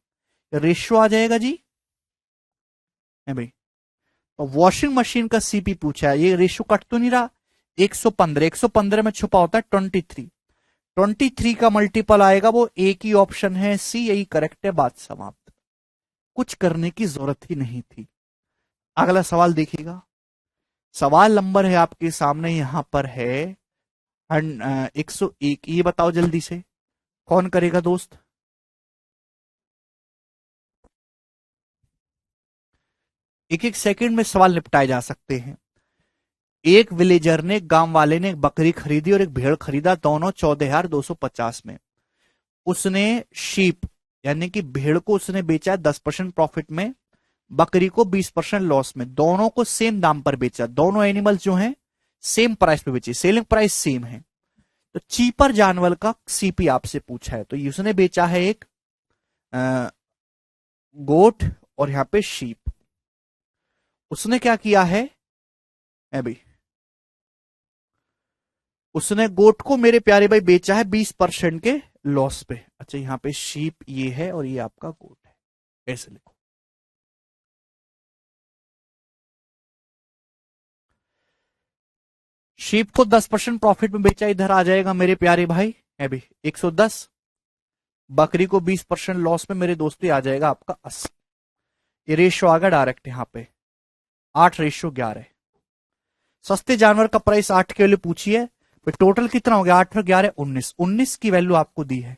रेशियो आ जाएगा जी है भाई। और वॉशिंग मशीन का सीपी पूछा है, ये रेशियो कट तो नहीं रहा, 115, 115 में छुपा होता है 23, 23 का मल्टीपल आएगा, वो एक ही ऑप्शन है सी, यही करेक्ट है, बात समाप्त। कुछ करने की जरूरत ही नहीं थी। अगला सवाल देखिएगा, सवाल नंबर है आपके सामने, यहां पर है 101। ये बताओ जल्दी से, कौन करेगा दोस्त। एक एक सेकंड में सवाल निपटाए जा सकते हैं। एक विलेजर ने, गांव वाले ने एक बकरी खरीदी और एक भेड़ खरीदा, दोनों 14,250 में। उसने शीप यानी कि भेड़ को उसने बेचा 10% प्रॉफिट में, बकरी को 20% लॉस में। दोनों को सेम दाम पर बेचा, दोनों एनिमल जो हैं सेम प्राइस पे बेचे, सेलिंग प्राइस सेम है। तो चीपर जानवर का सीपी आपसे पूछा है, तो उसने बेचा है एक गोट और यहां पे शीप। उसने क्या किया है भाई, उसने गोट को मेरे प्यारे भाई बेचा है 20% के लॉस पे। अच्छा यहां पे शीप ये है और ये आपका गोट है, ऐसे लिखो। शीप को 10% प्रॉफिट में बेचा, इधर आ जाएगा मेरे प्यारे भाई है भी 110, बकरी को 20% लॉस में मेरे दोस्तों आ जाएगा आपका 80। ये रेशियो आ गया डायरेक्ट यहां पे 8:11। सस्ते जानवर का प्राइस 8 के वैल्यू पूछी है, तो टोटल कितना हो गया, 8 और 11 19, 19 की वैल्यू आपको दी है।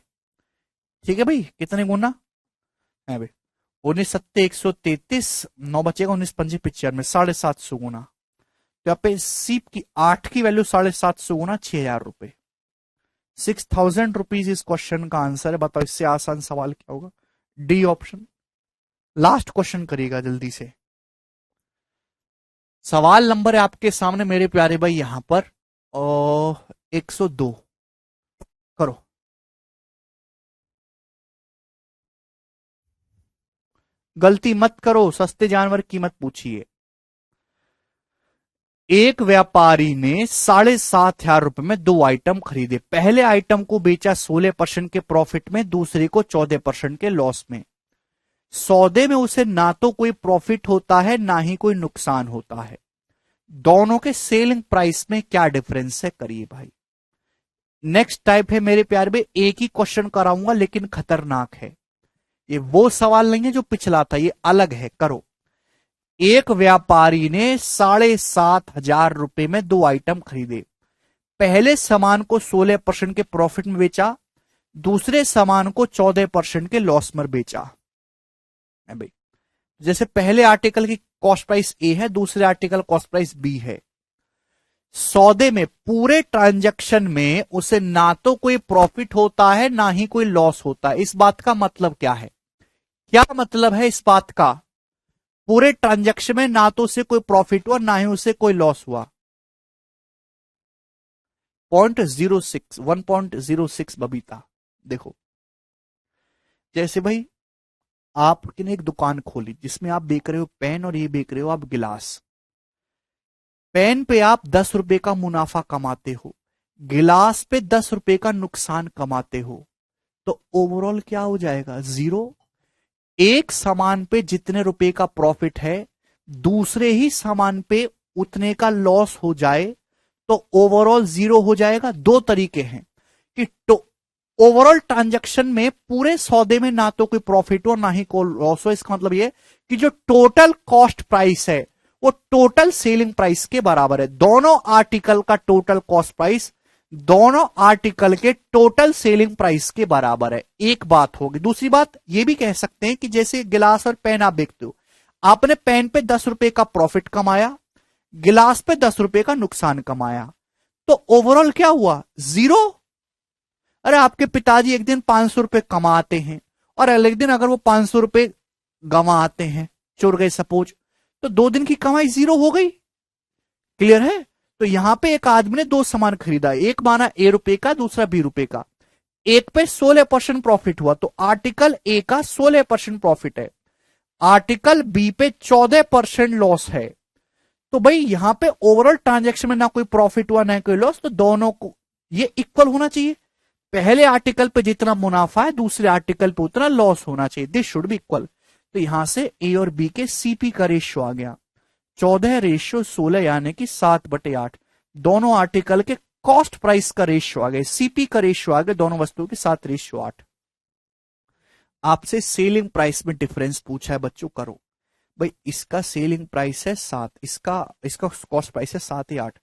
ठीक है भाई, कितने गुना है भाई, 19 × 7 = 133, 9 बचेगा, 19 × 5 = 95, 750 गुना। तो यहाँ पे सीप की 8 की वैल्यू 750 गुना 6,000 रुपए, 6,000 रुपीज इस क्वेश्चन का आंसर है। बताओ इससे आसान सवाल क्या होगा? D option. लास्ट क्वेश्चन करिएगा जल्दी से। सवाल नंबर है आपके सामने मेरे प्यारे भाई यहां पर 102 करो। गलती मत करो, सस्ते जानवर की मत पूछिए। एक व्यापारी ने 7,500 रुपए में 2 आइटम खरीदे। पहले आइटम को बेचा 16% के प्रॉफिट में, दूसरे को 14% के लॉस में। सौदे में उसे ना तो कोई प्रॉफिट होता है ना ही कोई नुकसान होता है। दोनों के सेलिंग प्राइस में क्या डिफरेंस है? करिए भाई। नेक्स्ट टाइप है मेरे प्यारे में, एक ही क्वेश्चन कराऊंगा लेकिन खतरनाक है। ये वो सवाल नहीं है जो पिछला था, ये अलग है। करो। एक व्यापारी ने 7,500 रुपए में 2 आइटम खरीदे। पहले सामान को 16% के प्रॉफिट में बेचा, दूसरे सामान को 14% के लॉस में बेचा। भाई जैसे पहले आर्टिकल की कॉस्ट प्राइस ए है, दूसरे आर्टिकल कॉस्ट प्राइस बी है। सौदे में पूरे ट्रांजैक्शन में उसे ना तो कोई प्रॉफिट होता है ना ही कोई लॉस होता है। इस बात का मतलब क्या है? क्या मतलब है इस बात का? पूरे ट्रांजैक्शन में ना तो उसे कोई प्रॉफिट हुआ ना ही उसे कोई लॉस हुआ। 0.06, 1.06 बबीता। देखो जैसे भाई आपने एक दुकान खोली जिसमें आप बेच रहे हो पेन और ये बेच रहे हो आप गिलास। पेन पे आप 10 रुपए का मुनाफा कमाते हो, गिलास पे 10 रुपए का नुकसान कमाते हो, तो ओवरऑल क्या हो जाएगा? 0। एक सामान पे जितने रुपए का प्रॉफिट है, दूसरे ही सामान पे उतने का लॉस हो जाए तो ओवरऑल 0 हो जाएगा। दो तरीके हैं कि ओवरऑल ट्रांजैक्शन में पूरे सौदे में ना तो कोई प्रॉफिट हो ना ही कोई लॉस हो। इसका मतलब यह कि जो टोटल कॉस्ट प्राइस है वो टोटल सेलिंग प्राइस के बराबर है। दोनों आर्टिकल का टोटल कॉस्ट प्राइस दोनों आर्टिकल के टोटल सेलिंग प्राइस के बराबर है। एक बात होगी। दूसरी बात यह भी कह सकते हैं कि जैसे गिलास और पेन आप बेचते हो, आपने पेन पे 10 रुपए का प्रॉफिट कमाया, गिलास पे 10 रुपए का नुकसान कमाया, तो ओवरऑल क्या हुआ? 0। अरे आपके पिताजी एक दिन 500 रुपए कमाते हैं और अगले दिन अगर वो 500 रुपए गंवाते हैं, चोर गए सपोज, तो 2 दिन की कमाई 0 हो गई। क्लियर है? तो यहां पे एक आदमी ने 2 सामान खरीदा, एक माना ए रुपए का, दूसरा बी रुपए का। एक पे 16% प्रॉफिट हुआ तो आर्टिकल ए का 16% प्रॉफिट है, आर्टिकल बी पे 14% लॉस है। तो भाई यहां पे ओवरऑल ट्रांजैक्शन में ना कोई प्रॉफिट हुआ ना कोई लॉस, तो दोनों को ये इक्वल होना चाहिए। पहले आर्टिकल पे जितना मुनाफा है दूसरे आर्टिकल पे उतना लॉस होना चाहिए। This should be equal. तो यहां से ए और बी के सीपी का रेशियो आ गया 14:16, यानी कि 7/8। दोनों आर्टिकल के कॉस्ट प्राइस का रेशियो आ गया, सीपी का रेशियो आ गया दोनों वस्तुओं के 7:8। आपसे सेलिंग प्राइस में डिफरेंस पूछा है बच्चों। करो भाई, इसका सेलिंग प्राइस है 7, इसका कॉस्ट प्राइस है 7 या 8।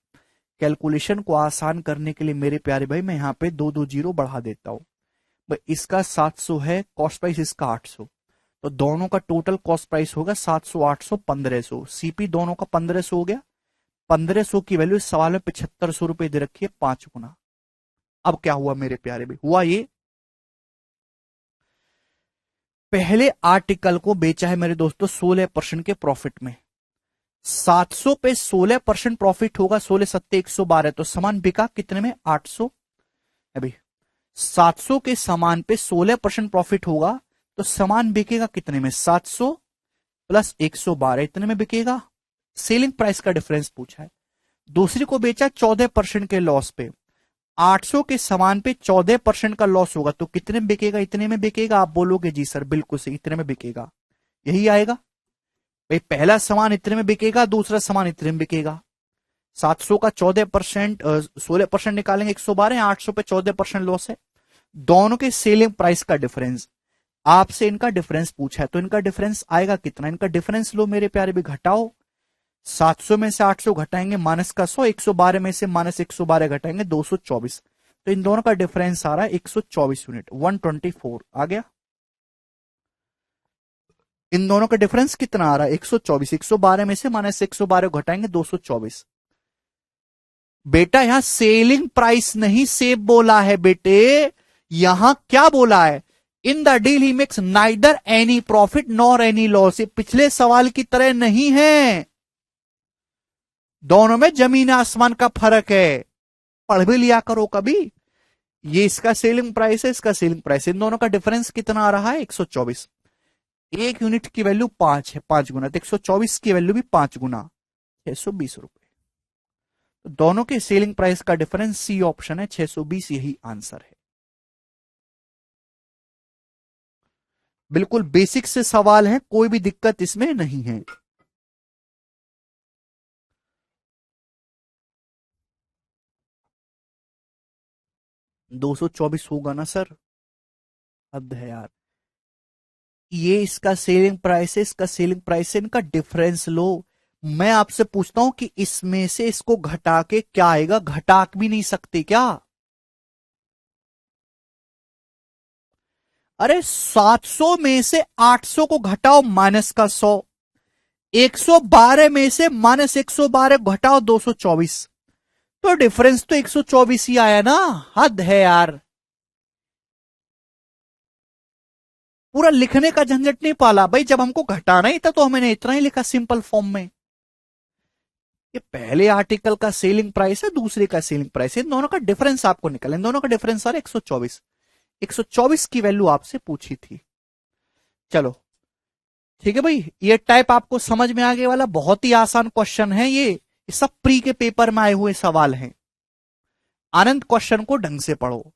कैलकुलेशन को आसान करने के लिए मेरे प्यारे भाई मैं यहां पे 2 0 बढ़ा देता हूं। भाई इसका 700 है कॉस्ट प्राइस, इसका 800, तो दोनों का टोटल कॉस्ट प्राइस होगा 700, 800, 1500। सीपी दोनों का 1500 हो गया। 1500 की वैल्यू इस सवाल में 7500 रुपए दे रखी है, 5 गुना। अब क्या हुआ मेरे प्यारे भाई? हुआ ये, पहले आर्टिकल को बेचा है मेरे दोस्तों 16% के प्रॉफिट में। 700 पे 16% प्रॉफिट होगा, 16 सत्ते 112, तो सामान बिका कितने में? 800। अभी 700 के सामान पे 16% प्रॉफिट होगा तो सामान बिकेगा कितने में? 700 प्लस 112, इतने में बिकेगा। सेलिंग प्राइस का डिफरेंस पूछा है। दूसरी को बेचा 14% के लॉस पे, 800 के सामान पे 14% का लॉस होगा तो कितने में बिकेगा? इतने में बिकेगा। आप बोलोगे जी सर बिल्कुल सही, इतने में बिकेगा। यही आएगा भाई, पहला सामान इतने में बिकेगा, दूसरा सामान इतने में बिकेगा। 700 का 14%, 16% निकालेंगे 112, 800 पे 14% लॉस है। दोनों के सेलिंग प्राइस का डिफरेंस, आपसे इनका डिफरेंस पूछा है तो इनका डिफरेंस आएगा कितना? इनका डिफरेंस लो मेरे प्यारे भी, घटाओ। 700 में से 800 घटाएंगे माइनस का 100, 112 में से माइनस 112 घटाएंगे 224, तो इन दोनों का डिफरेंस आ रहा है 124 यूनिट, 124 आ गया। इन दोनों का डिफरेंस कितना आ रहा है? 124। 112 में से माइनस 112 घटाएंगे 224। बेटा यहां सेलिंग प्राइस नहीं सेव बोला है बेटे, यहां क्या बोला है? In the deal he makes neither any profit nor any loss. ये पिछले सवाल की तरह नहीं है, दोनों में जमीन आसमान का फर्क है, पढ़ भी लिया करो कभी। ये इसका सेलिंग प्राइस है, इसका सेलिंग प्राइस, इन दोनों का डिफरेंस कितना आ रहा है? 124। एक यूनिट की वैल्यू 5 है, 5 गुना, तो 124 की वैल्यू भी 5 गुना, 620 रुपए। तो दोनों के सेलिंग प्राइस का डिफरेंस सी ऑप्शन है, 620, यही आंसर है। बिल्कुल बेसिक से सवाल है, कोई भी दिक्कत इसमें नहीं है। दो सौ चौबीस होगा ना सर? हद है यार। ये इसका सेलिंग प्राइस है, इसका सेलिंग प्राइस है, इनका डिफरेंस लो। मैं आपसे पूछता हूं कि इसमें से इसको घटा के क्या आएगा? घटा भी नहीं सकते क्या? अरे 700 में से 800 को घटाओ, माइनस का 100। 112 में से माइनस 112 घटाओ 224, तो डिफरेंस तो 124 ही आया ना। हद है यार, पूरा लिखने का झंझट नहीं पाला भाई। जब हमको घटाना ही था तो हमने इतना ही लिखा सिंपल फॉर्म में। ये पहले आर्टिकल का सेलिंग प्राइस है, दूसरे का सेलिंग प्राइस है, इन दोनों का डिफरेंस आपको निकला, इन दोनों का डिफरेंस आ रहा है 124। 124 की वैल्यू आपसे पूछी थी। चलो ठीक है भाई, ये टाइप आपको समझ में आगे वाला बहुत ही आसान क्वेश्चन है। ये सब प्री के पेपर में आए हुए सवाल हैं। आनंद क्वेश्चन को ढंग से पढ़ो।